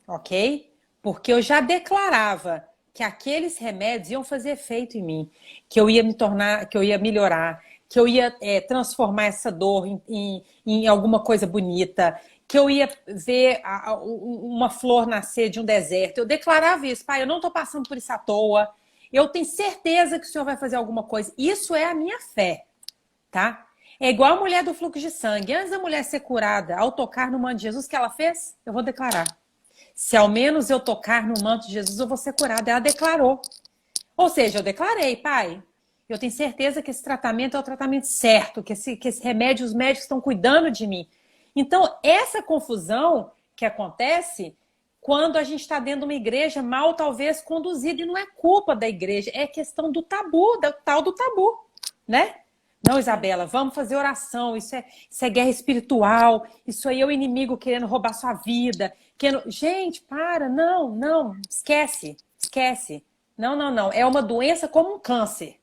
Ok? Porque eu já declarava que aqueles remédios iam fazer efeito em mim, que eu ia me tornar, que eu ia melhorar, que eu ia transformar essa dor em alguma coisa bonita, que eu ia ver uma flor nascer de um deserto. Eu declarava isso, pai, eu não estou passando por isso à toa. Eu tenho certeza que o Senhor vai fazer alguma coisa. Isso é a minha fé, tá? É igual a mulher do fluxo de sangue. Antes da mulher ser curada, ao tocar no manto de Jesus, o que ela fez? Eu vou declarar. Se ao menos eu tocar no manto de Jesus, eu vou ser curada. Ela declarou. Ou seja, eu declarei, pai, eu tenho certeza que esse tratamento é o tratamento certo, que esse remédio, os médicos estão cuidando de mim. Então, essa confusão que acontece quando a gente está dentro de uma igreja mal, talvez, conduzida, e não é culpa da igreja, é questão do tabu, do tal do tabu, né? Não, Isabela, vamos fazer oração, isso é guerra espiritual, isso aí é o inimigo querendo roubar sua vida. Gente, para, não, esquece. Não. É uma doença como um câncer,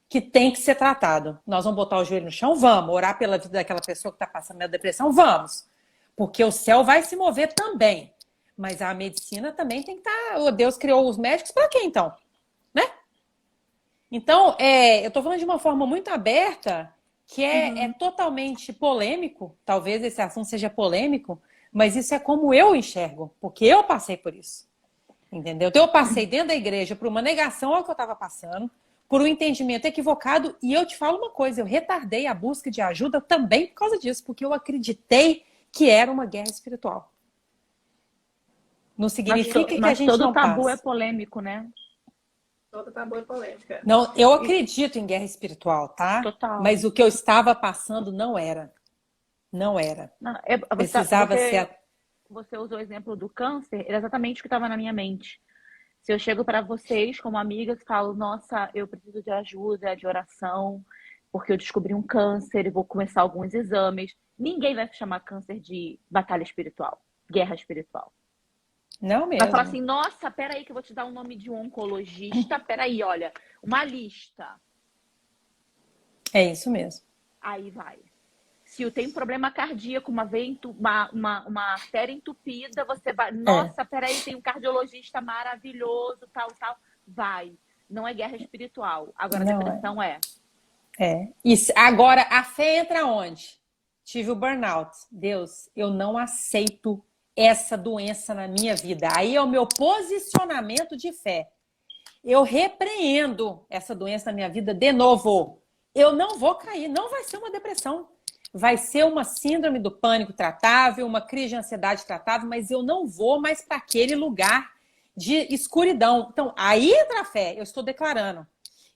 que tem que ser tratado. Nós vamos botar o joelho no chão? Vamos. Orar pela vida daquela pessoa que está passando na depressão? Vamos. Porque o céu vai se mover também. Mas a medicina também tem que estar... Deus criou os médicos para quê, então? Né? Então, eu estou falando de uma forma muito aberta, que é totalmente polêmico. Talvez esse assunto seja polêmico, mas isso é como eu enxergo, porque eu passei por isso. Entendeu? Então, eu passei dentro da igreja por uma negação ao que eu estava passando, por um entendimento equivocado, e eu te falo uma coisa, eu retardei a busca de ajuda também por causa disso, porque eu acreditei que era uma guerra espiritual. Não significa que a gente não passa. Todo tabu é polêmico, né? Todo tabu é polêmica. Não, eu acredito em guerra espiritual, tá? Total. Mas o que eu estava passando não era. Não era. Precisava ser... Você usou o exemplo do câncer, era exatamente o que estava na minha mente. Se eu chego para vocês como amigas e falo, nossa, eu preciso de ajuda, de oração, porque eu descobri um câncer e vou começar alguns exames, ninguém vai chamar câncer de batalha espiritual, guerra espiritual. Não mesmo. Vai falar assim, nossa, peraí que eu vou te dar o nome de um oncologista, peraí, olha, uma lista. É isso mesmo. Aí vai. Se eu tenho problema cardíaco, uma artéria entupida, você vai... Nossa, peraí, tem um cardiologista maravilhoso, tal. Vai. Não é guerra espiritual. Agora, a depressão é. Isso. Agora, a fé entra onde? Tive o burnout. Deus, eu não aceito essa doença na minha vida. Aí é o meu posicionamento de fé. Eu repreendo essa doença na minha vida de novo. Eu não vou cair. Não vai ser uma depressão. Vai ser uma síndrome do pânico tratável, uma crise de ansiedade tratável, mas eu não vou mais para aquele lugar de escuridão. Então, aí entra a fé. Eu estou declarando.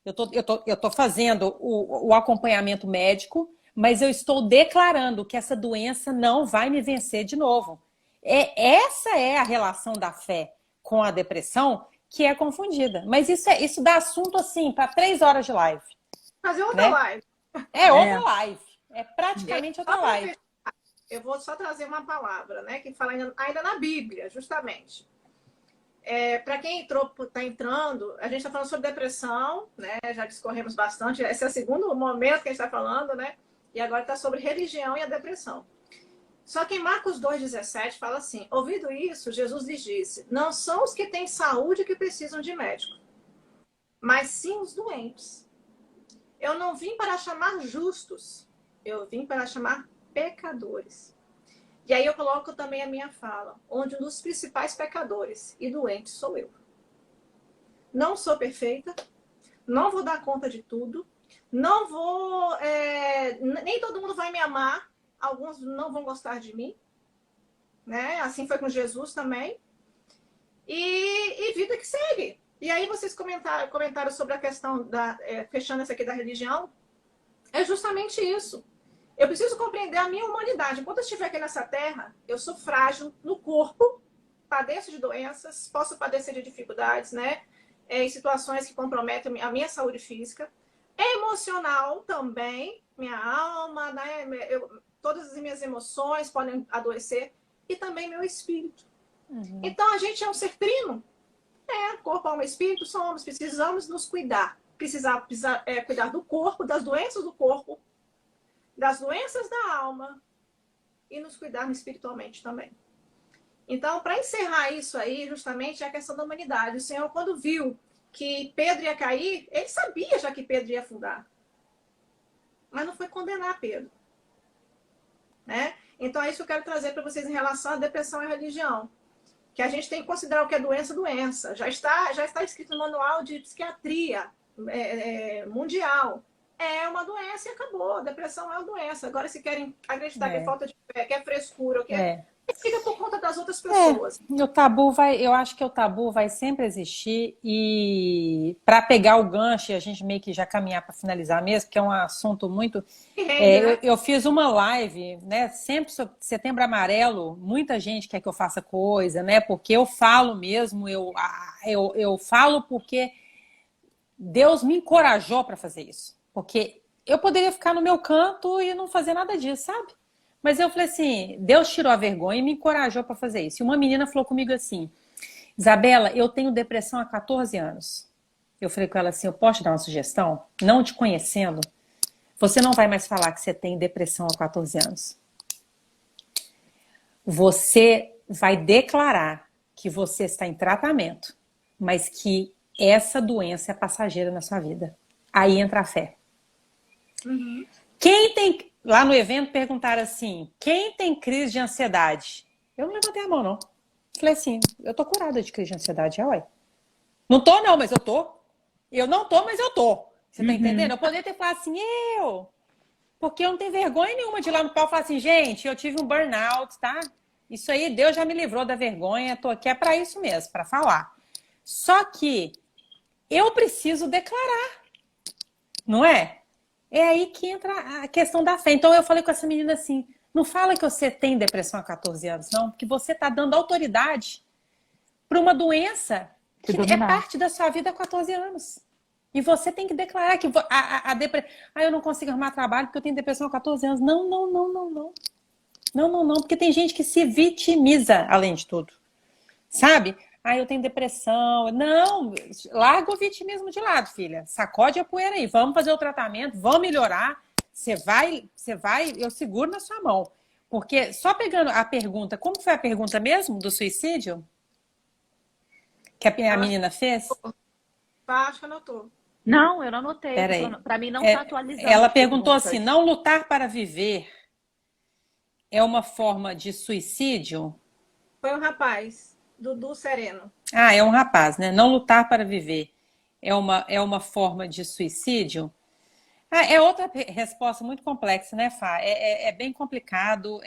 Eu tô fazendo o acompanhamento médico, mas eu estou declarando que essa doença não vai me vencer de novo. Essa é a relação da fé com a depressão que é confundida. Mas isso dá assunto assim para 3 horas de live. Fazer outra live. Outra live. É praticamente outra live. Eu vou só trazer uma palavra, né? Que fala ainda na Bíblia, justamente. Para quem está entrando, a gente está falando sobre depressão, né? Já discorremos bastante. Esse é o segundo momento que a gente está falando, né? E agora está sobre religião e a depressão. Só que em Marcos 2,17 fala assim: ouvido isso, Jesus lhes disse: não são os que têm saúde que precisam de médico, mas sim os doentes. Eu não vim para chamar justos, eu vim para chamar pecadores. E aí eu coloco também a minha fala, onde um dos principais pecadores e doentes sou eu. Não sou perfeita, não vou dar conta de tudo, não vou... nem todo mundo vai me amar, alguns não vão gostar de mim, né? Assim foi com Jesus também. E vida que segue. E aí vocês comentaram sobre a questão fechando essa aqui da religião, é justamente isso. Eu preciso compreender a minha humanidade. Enquanto eu estiver aqui nessa terra, eu sou frágil no corpo, padeço de doenças, posso padecer de dificuldades, né? Em situações que comprometem a minha saúde física. Emocional também, minha alma, né? Todas as minhas emoções podem adoecer. E também meu espírito. Uhum. Então, a gente é um ser trino. Corpo, alma e espírito, precisamos nos cuidar. Precisar cuidar do corpo, das doenças do corpo, das doenças da alma e nos cuidar espiritualmente também. Então, para encerrar isso aí, justamente é a questão da humanidade. O Senhor, quando viu que Pedro ia cair, ele sabia já que Pedro ia afundar. Mas não foi condenar Pedro. Né? Então, é isso que eu quero trazer para vocês em relação à depressão e à religião. Que a gente tem que considerar o que é doença. Já está escrito no manual de psiquiatria mundial. É uma doença e acabou. A depressão é uma doença. Agora, se querem acreditar que é falta de fé, que é frescura, fica por conta das outras pessoas. O tabu eu acho que o tabu vai sempre existir, e para pegar o gancho e a gente meio que já caminhar para finalizar mesmo, que é um assunto muito... eu fiz uma live, né, sempre sobre Setembro Amarelo, muita gente quer que eu faça coisa, né, porque eu falo mesmo, eu falo porque Deus me encorajou para fazer isso, porque eu poderia ficar no meu canto e não fazer nada disso, sabe? Mas eu falei assim, Deus tirou a vergonha e me encorajou para fazer isso. E uma menina falou comigo assim: Isabela, eu tenho depressão há 14 anos. Eu falei com ela assim, eu posso te dar uma sugestão? Não te conhecendo, você não vai mais falar que você tem depressão há 14 anos. Você vai declarar que você está em tratamento, mas que essa doença é passageira na sua vida. Aí entra a fé. Uhum. Quem tem... Lá no evento perguntaram assim, quem tem crise de ansiedade? Eu não levantei a mão, não. Falei assim, eu tô curada de crise de ansiedade, ué. Não tô não, mas eu tô. Eu não tô, mas eu tô. Você tá entendendo? Eu poderia ter falado assim, porque eu não tenho vergonha nenhuma de ir lá no pau e falar assim, gente, eu tive um burnout, tá? Isso aí, Deus já me livrou da vergonha, tô aqui pra isso mesmo, pra falar. Só que eu preciso declarar, não é? É aí que entra a questão da fé. Então eu falei com essa menina assim, não fala que você tem depressão há 14 anos, não, porque você está dando autoridade para uma doença que é parte da sua vida há 14 anos. E você tem que declarar que a depressão... eu não consigo arrumar trabalho porque eu tenho depressão há 14 anos. Não. Não, porque tem gente que se vitimiza, além de tudo. Sabe? Eu tenho depressão. Não, larga o vitimismo de lado, filha. Sacode a poeira aí. Vamos fazer o tratamento, vamos melhorar. Você vai, eu seguro na sua mão. Porque, só pegando a pergunta, como foi a pergunta mesmo do suicídio? Que a menina fez? Acho que anotou. Não, eu não anotei. Para mim não está atualizando. Ela perguntou assim, não lutar para viver é uma forma de suicídio? Foi um rapaz. Dudu Sereno. É um rapaz, né? Não lutar para viver é uma forma de suicídio? É outra resposta muito complexa, né, Fá? É bem complicado.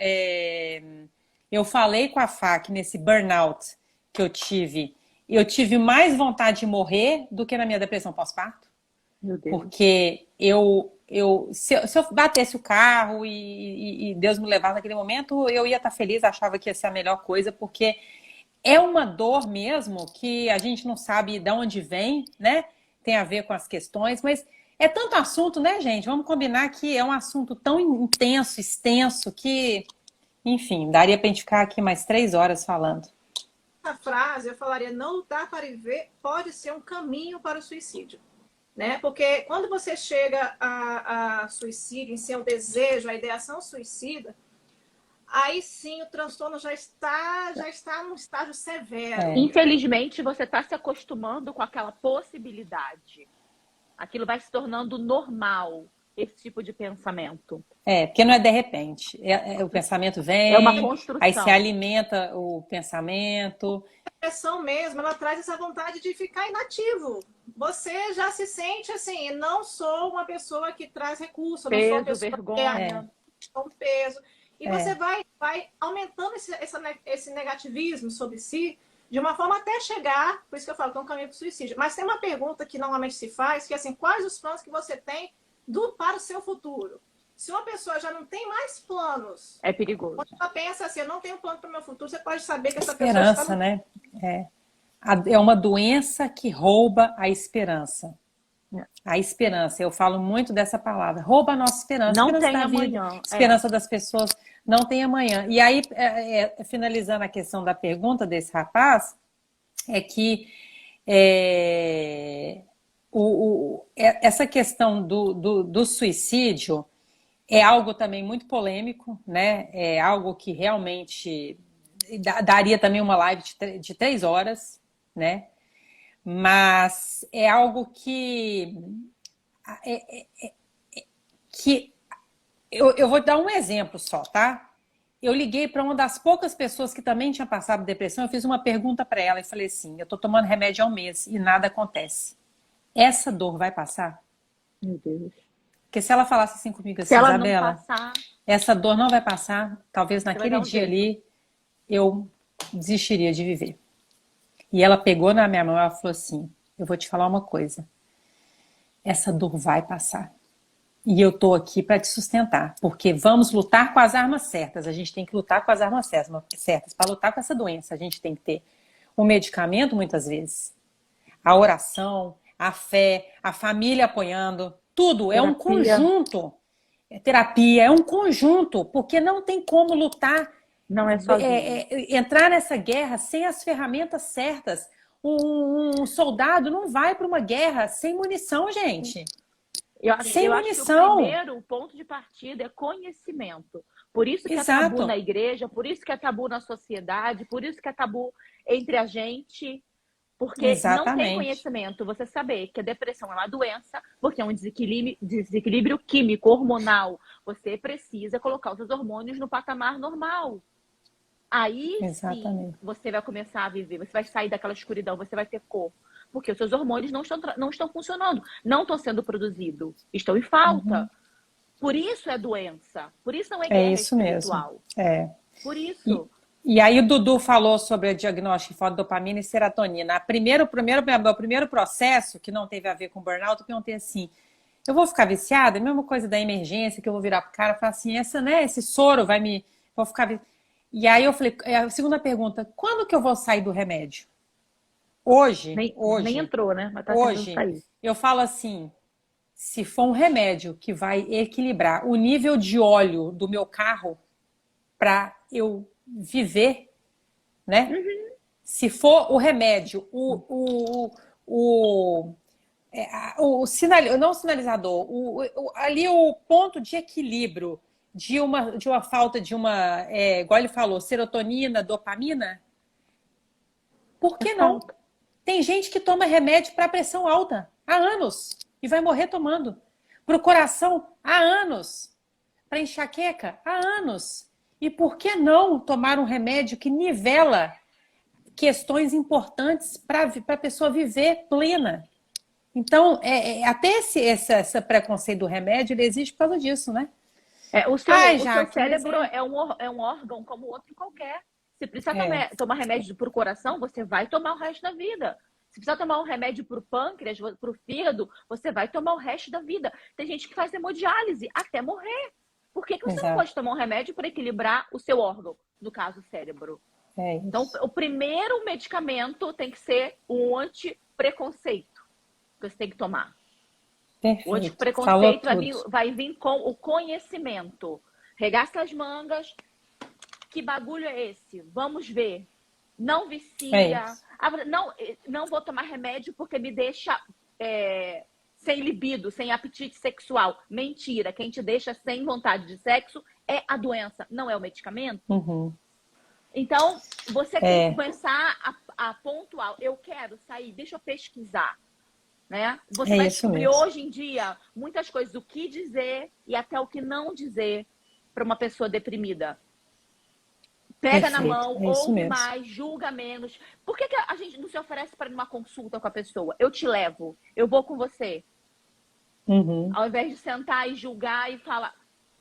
Eu falei com a Fá que nesse burnout que eu tive mais vontade de morrer do que na minha depressão pós-parto. Meu Deus. Porque se eu batesse o carro e Deus me levasse naquele momento, eu ia estar feliz, achava que ia ser a melhor coisa, porque é uma dor mesmo que a gente não sabe de onde vem, né? Tem a ver com as questões, mas é tanto assunto, né, gente? Vamos combinar que é um assunto tão intenso, extenso, que, enfim, daria pra gente ficar aqui mais 3 horas falando. A frase, eu falaria, não lutar para viver pode ser um caminho para o suicídio. né? Porque quando você chega a suicídio, em seu desejo, a ideação suicida, aí sim o transtorno já está num estágio severo. Infelizmente, você está se acostumando com aquela possibilidade. Aquilo vai se tornando normal, esse tipo de pensamento. Porque não é de repente. O pensamento É uma vem, aí se construção. alimenta o pensamento. A depressão mesmo, ela traz essa vontade de ficar inativo. Você já se sente assim, não sou uma pessoa que traz recurso, não sou uma Peso, pessoa que vergonha. com peso. E você vai aumentando esse negativismo sobre si, de uma forma até chegar, por isso que eu falo que é um caminho para o suicídio. Mas tem uma pergunta que normalmente se faz, que é assim, quais os planos que você tem para o seu futuro? Se uma pessoa já não tem mais planos, É perigoso. quando ela pensa assim, eu não tenho plano para o meu futuro, você pode saber que essa pessoa está Esperança, né? É uma doença que rouba a esperança. A esperança, eu falo muito dessa palavra. Rouba a nossa esperança. Não Esperança tem da vida, amanhã. esperança das pessoas. Não tem amanhã. E aí, finalizando a questão da pergunta desse rapaz, é que essa questão do suicídio é algo também muito polêmico, né? É algo que realmente daria também uma live de 3 horas, né? Mas é algo que eu vou dar um exemplo só, tá? Eu liguei para uma das poucas pessoas que também tinha passado depressão, eu fiz uma pergunta para ela e falei assim, eu tô tomando remédio há um mês e nada acontece. Essa dor vai passar? Meu Deus. Porque se ela falasse assim comigo, assim, Se ela não Isabela, passar, essa dor não vai passar, talvez você vai naquele dar um dia jeito. ali eu desistiria de viver. E ela pegou na minha mão e ela falou assim, eu vou te falar uma coisa, essa dor vai passar. E eu tô aqui para te sustentar, porque vamos lutar com as armas certas. A gente tem que lutar com as armas certas. Para lutar com essa doença, a gente tem que ter o medicamento, muitas vezes, a oração, a fé, a família apoiando, tudo é um Terapia. conjunto. Terapia é um conjunto, porque não tem como lutar, Não é sozinho. entrar nessa guerra sem as ferramentas certas. Um soldado não vai para uma guerra sem munição, gente. Sem Eu acho que o munição. primeiro ponto de partida é conhecimento. Por isso que é Exato. tabu na igreja, por isso que é tabu na sociedade, por isso que é tabu entre a gente. Porque não tem Exatamente. conhecimento. Você saber que a depressão é uma doença, porque é um desequilíbrio químico, hormonal. Você precisa colocar os seus hormônios no patamar normal. Aí sim Exatamente. você vai começar a viver, você vai sair daquela escuridão, você vai ter cor. Porque os seus hormônios não estão funcionando, não estão sendo produzidos, estão em falta. Por isso é doença, por isso não é guerra isso mesmo. espiritual. Por isso. E aí o Dudu falou sobre o diagnóstico de dopamina e serotonina. O primeiro processo, que não teve a ver com burnout, eu perguntei assim, eu vou ficar viciada? É a mesma coisa da emergência, que eu vou virar pro cara e falar assim, esse soro vai me... Vou ficar... E aí eu falei, a segunda pergunta, quando que eu vou sair do remédio? Hoje, Nem entrou, né? Mas tá hoje, sair. eu falo assim, se for um remédio que vai equilibrar o nível de óleo do meu carro para eu viver, né? Se for o remédio, não o sinalizador, ali o ponto de equilíbrio de uma falta de uma, igual ele falou, serotonina, dopamina, por que não? Tem gente que toma remédio para pressão alta há anos e vai morrer tomando. Para o coração, há anos. Para enxaqueca, há anos. E por que não tomar um remédio que nivela questões importantes para a pessoa viver plena? Então, até esse preconceito do remédio, ele existe por causa disso, né? O seu cérebro é um órgão como outro qualquer. Se precisar tomar remédio para o coração, você vai tomar o resto da vida. Se precisar tomar um remédio para o pâncreas, para o fígado, você vai tomar o resto da vida. Tem gente que faz hemodiálise até morrer. Por que você não pode tomar um remédio para equilibrar o seu órgão? No caso, o cérebro. Então, o primeiro medicamento tem que ser um antipreconceito que você tem que tomar. Perfeito. O antipreconceito vai vir com o conhecimento. Regaça as mangas. Que bagulho é esse? Vamos ver. Não vicia. Não vou tomar remédio porque me deixa sem libido, sem apetite sexual. Mentira. Quem te deixa sem vontade de sexo é a doença, não é o medicamento. Uhum. Então, você tem que começar a pontuar. Eu quero sair, deixa eu pesquisar. Né? Você vai descobrir hoje em dia muitas coisas, o que dizer e até o que não dizer para uma pessoa deprimida. Pega na mão, ouve mais, julga menos. Por que a gente não se oferece para uma consulta com a pessoa? Eu te levo, eu vou com você. Uhum. Ao invés de sentar e julgar e falar.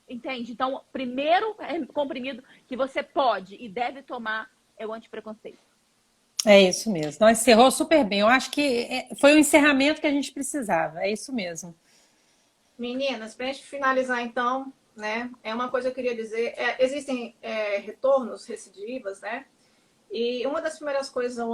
Entende? Então, primeiro comprimido que você pode e deve tomar é o antipreconceito. É isso mesmo. Nós encerrou super bem. Eu acho que foi o encerramento que a gente precisava. É isso mesmo. Meninas, para a gente finalizar então, né? É uma coisa que eu queria dizer. Existem retornos, recidivas, né? E uma das primeiras coisas,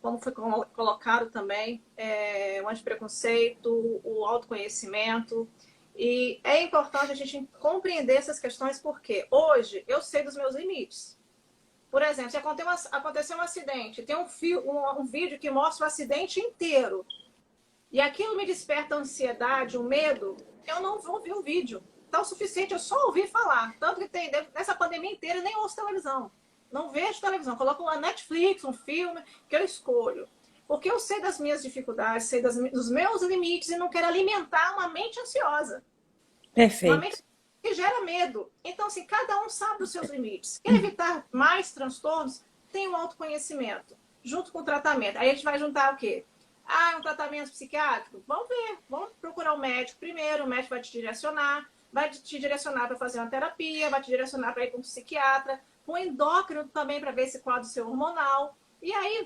como foi colocado também, é o antipreconceito, o autoconhecimento. E é importante a gente compreender essas questões porque hoje eu sei dos meus limites. Por exemplo, se aconteceu um acidente, tem um vídeo que mostra o acidente inteiro e aquilo me desperta ansiedade, um medo, eu não vou ver o vídeo. Então, é o suficiente eu só ouvir falar. Tanto que nessa pandemia inteira eu nem ouço televisão. Não vejo televisão. Coloco uma Netflix, um filme que eu escolho. Porque eu sei das minhas dificuldades, sei dos meus limites e não quero alimentar uma mente ansiosa. Perfeito. Uma mente que gera medo. Então, assim, cada um sabe os seus limites. Quer evitar mais transtornos? Tem o autoconhecimento, junto com o tratamento. Aí a gente vai juntar o quê? Um tratamento psiquiátrico? Vamos ver. Vamos procurar um médico primeiro. O médico vai te direcionar para fazer uma terapia, vai te direcionar para ir para um psiquiatra, um endócrino também para ver esse quadro seu hormonal. E aí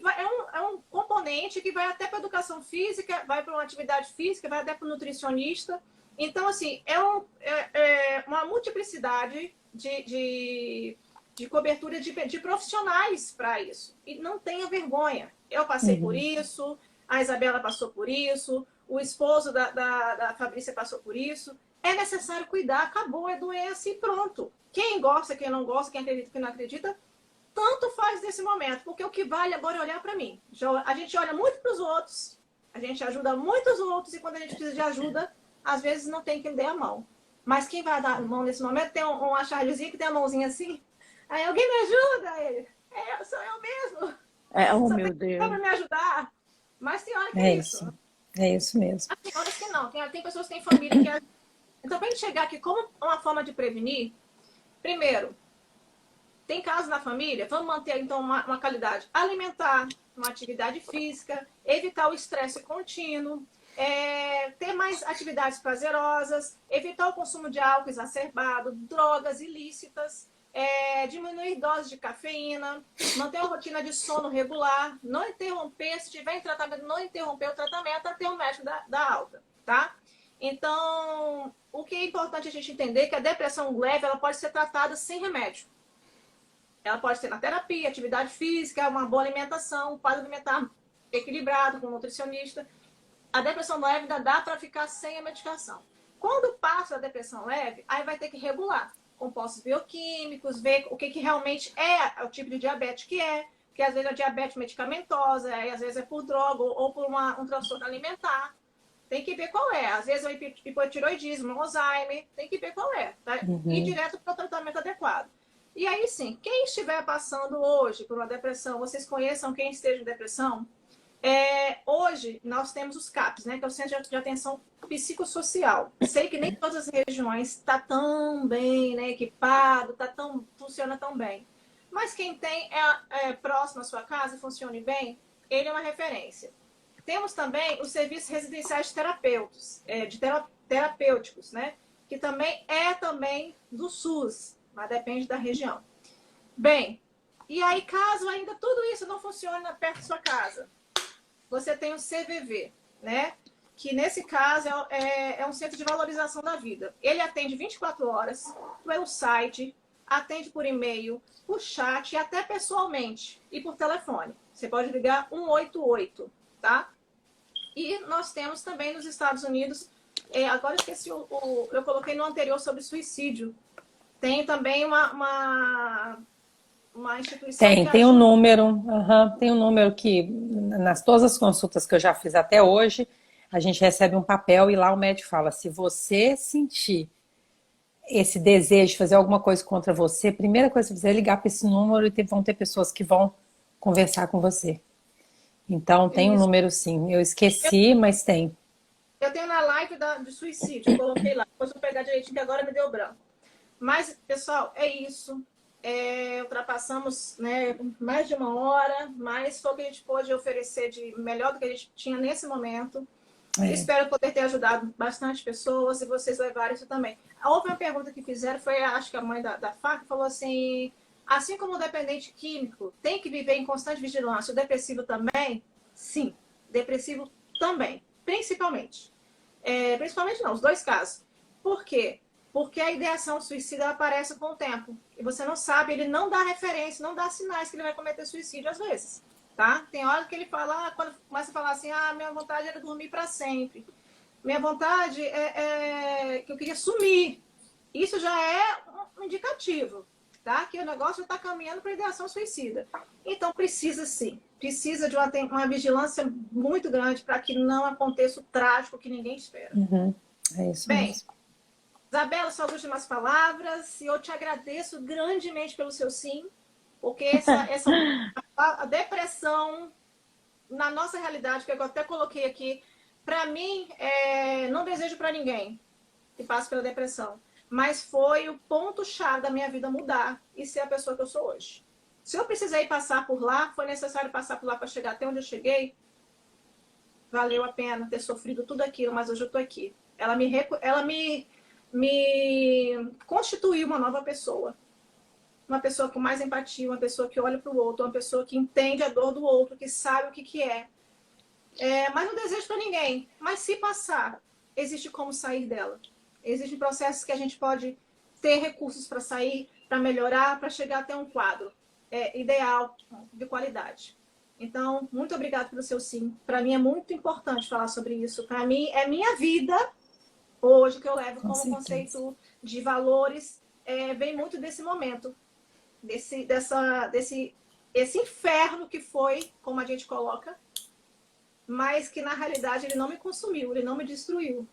é um componente que vai até para a educação física, vai para uma atividade física, vai até para o nutricionista. Então, assim, uma multiplicidade de cobertura de profissionais para isso. E não tenha vergonha. Eu passei por isso, a Isabela passou por isso, o esposo da Fabrícia passou por isso. É necessário cuidar, acabou, é doença e pronto. Quem gosta, quem não gosta, quem acredita, quem não acredita, tanto faz nesse momento. Porque o que vale agora é olhar para mim. A gente olha muito para os outros, a gente ajuda muito os outros e quando a gente precisa de ajuda, às vezes não tem quem dê a mão. Mas quem vai dar a mão nesse momento tem uma charlezinha que tem a mãozinha assim. Aí alguém me ajuda, ele. Sou eu mesmo. Oh, Só meu tem Deus. para me ajudar. Mas tem hora que é isso. É isso mesmo. Tem horas que não. Tem pessoas que têm família que ajudam. Então, para a gente chegar aqui como uma forma de prevenir, primeiro, tem casos na família, vamos manter então uma qualidade alimentar, uma atividade física, evitar o estresse contínuo, ter mais atividades prazerosas, evitar o consumo de álcool exacerbado, drogas ilícitas, diminuir doses de cafeína, manter uma rotina de sono regular, não interromper, se tiver em tratamento, não interromper o tratamento até o médico dar alta, tá? Então, o que é importante a gente entender é que a depressão leve ela pode ser tratada sem remédio. Ela pode ser na terapia, atividade física, uma boa alimentação, um quadro alimentar equilibrado com um nutricionista. A depressão leve ainda dá para ficar sem a medicação. Quando passa a depressão leve, aí vai ter que regular compostos bioquímicos, ver o que realmente é o tipo de diabetes que é, porque às vezes é diabetes medicamentosa, às vezes é por droga ou por um transtorno alimentar. Tem que ver qual é. Às vezes é o hipotiroidismo, o Alzheimer, tem que ver qual é. Tá? Ir direto para o tratamento adequado. E aí sim, quem estiver passando hoje por uma depressão, vocês conheçam quem esteja em depressão? Hoje nós temos os CAPs, né, que é o Centro de Atenção Psicossocial. Sei que nem todas as regiões está tão bem, né, equipado, funciona tão bem. Mas quem tem próximo à sua casa e funcione bem, ele é uma referência. Temos também os serviços residenciais de terapêuticos, né, que também do SUS, mas depende da região. Bem, e aí caso ainda tudo isso não funcione perto da sua casa, você tem o CVV, né? Que nesse caso é um centro de valorização da vida. Ele atende 24 horas pelo site, atende por e-mail, por chat e até pessoalmente e por telefone. Você pode ligar 188, tá? E nós temos também nos Estados Unidos, agora eu esqueci, eu coloquei no anterior sobre suicídio. Tem também uma instituição tem um número, tem um número que, todas as consultas que eu já fiz até hoje, a gente recebe um papel e lá o médico fala, se você sentir esse desejo de fazer alguma coisa contra você, a primeira coisa que você fazer é ligar para esse número e vão ter pessoas que vão conversar com você. Então, tem um Isso. número sim. Eu esqueci, mas tem. Eu tenho na live de suicídio, eu coloquei lá. Depois eu vou pegar direitinho, que agora me deu branco. Mas, pessoal, é isso. Ultrapassamos, né, mais de 1 hora, mas foi o que a gente pôde oferecer de melhor do que a gente tinha nesse momento. Espero poder ter ajudado bastante pessoas e vocês levarem isso também. Houve uma pergunta que fizeram, foi acho que a mãe da Fá, que falou assim como o dependente químico tem que viver em constante vigilância, o depressivo também? Sim, depressivo também, principalmente. Principalmente não, os dois casos. Por quê? Porque a ideação suicida aparece com o tempo. E você não sabe, ele não dá referência, não dá sinais que ele vai cometer suicídio às vezes. Tá? Tem hora que ele fala, quando começa a falar assim, minha vontade era dormir para sempre. Minha vontade é que eu queria sumir. Isso já é um indicativo, tá? Que o negócio está caminhando para ideação suicida. Então precisa sim, precisa de uma vigilância muito grande para que não aconteça o trágico que ninguém espera. É isso Bem, mesmo. Isabela, suas últimas palavras, e eu te agradeço grandemente pelo seu sim, porque a depressão, na nossa realidade, que eu até coloquei aqui, para mim, não desejo para ninguém que passe pela depressão, mas foi o ponto-chave da minha vida mudar e ser a pessoa que eu sou hoje. Se eu precisei passar por lá, foi necessário passar por lá para chegar até onde eu cheguei, valeu a pena ter sofrido tudo aquilo, mas hoje eu estou aqui. Ela me constituiu uma nova pessoa. Uma pessoa com mais empatia, uma pessoa que olha para o outro, uma pessoa que entende a dor do outro, que sabe o que é. Mas não desejo para ninguém. Mas se passar, existe como sair dela. Existem processos que a gente pode ter recursos para sair, para melhorar, para chegar até um quadro ideal, de qualidade. Então, muito obrigada pelo seu sim. Para mim é muito importante falar sobre isso. Para mim é minha vida hoje que eu levo como conceito de valores. Vem muito desse momento. Esse inferno que foi, como a gente coloca, mas que na realidade ele não me consumiu, ele não me destruiu.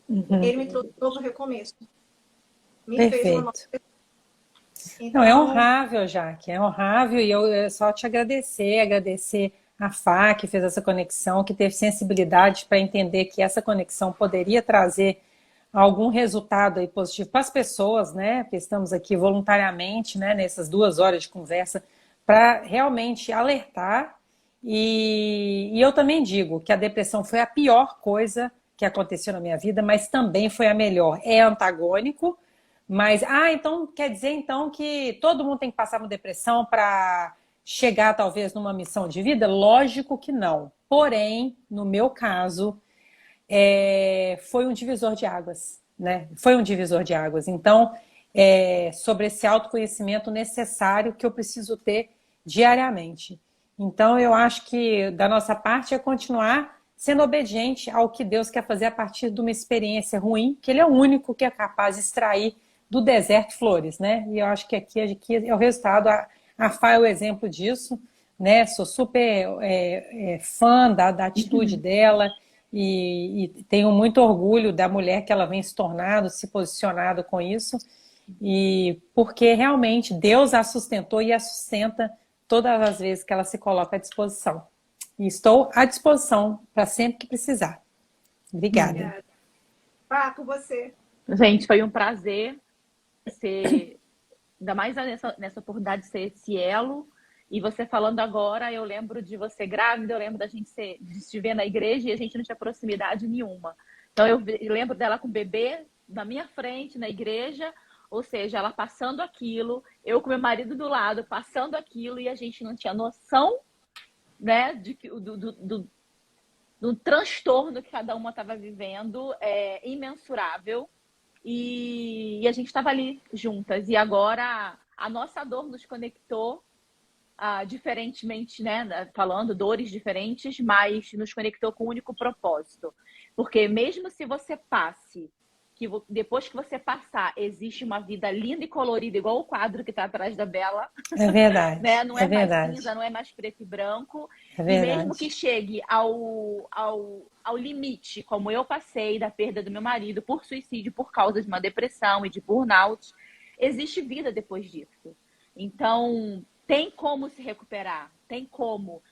Ele me trouxe um novo recomeço. Fez uma nova... Então... Não, é honrável, Jaque, é honrável, e eu só te agradecer a Fá, que fez essa conexão, que teve sensibilidade para entender que essa conexão poderia trazer algum resultado aí positivo para as pessoas, né? Porque estamos aqui voluntariamente, né, nessas 2 horas de conversa, para realmente alertar. E eu também digo que a depressão foi a pior coisa que aconteceu na minha vida, mas também foi a melhor. É antagônico, mas então quer dizer então que todo mundo tem que passar por depressão para chegar talvez numa missão de vida? Lógico que não. Porém, no meu caso, foi um divisor de águas, né? Foi um divisor de águas. Então, sobre esse autoconhecimento necessário que eu preciso ter diariamente. Então, eu acho que da nossa parte é continuar sendo obediente ao que Deus quer fazer a partir de uma experiência ruim, que Ele é o único que é capaz de extrair do deserto flores, né? E eu acho que aqui é o resultado. A Fá é o exemplo disso, né? Sou super fã da atitude dela. E tenho muito orgulho da mulher que ela vem se tornando, se posicionando com isso, e porque realmente Deus a sustentou e a sustenta todas as vezes que ela se coloca à disposição. E estou à disposição para sempre que precisar. Obrigada. Pá, com você. Gente, foi um prazer ainda mais nessa oportunidade de ser esse elo. E você falando agora, eu lembro de você grávida, eu lembro da gente de se ver na igreja e a gente não tinha proximidade nenhuma. Então eu lembro dela com o bebê na minha frente, na igreja, ou seja, ela passando aquilo, eu com meu marido do lado, passando aquilo, e a gente não tinha noção, né, do transtorno que cada uma estava vivendo, imensurável. E a gente estava ali juntas. E agora a nossa dor nos conectou, diferentemente, né? Falando dores diferentes, mas nos conectou com um único propósito. Porque mesmo se você passe que depois que você passar, existe uma vida linda e colorida, igual o quadro que está atrás da Bela, É verdade. né? Não É é mais verdade. cinza, não é mais preto e branco. É E mesmo que verdade. chegue ao limite, como eu passei da perda do meu marido por suicídio, por causa de uma depressão e de burnout, existe vida depois disso. Então, tem como se recuperar, tem como,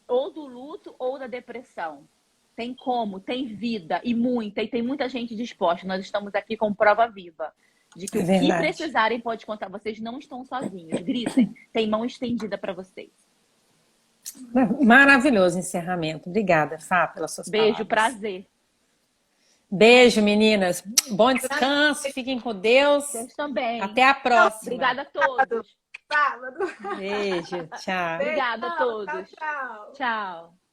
ou do luto ou da depressão. Tem como, tem vida e muita, e tem muita gente disposta. Nós estamos aqui com prova viva de que É o que verdade. precisarem pode contar. Vocês não estão sozinhos. Gritem, tem mão estendida para vocês. Maravilhoso encerramento. Obrigada, Fá, pelas suas Beijo, palavras. prazer. Beijo, meninas. Bom descanso. Fiquem com Deus. Vocês também. Até a próxima. Obrigada a todos. Sábado. Beijo. Tchau. Obrigada a todos. Tchau, tchau. Tchau.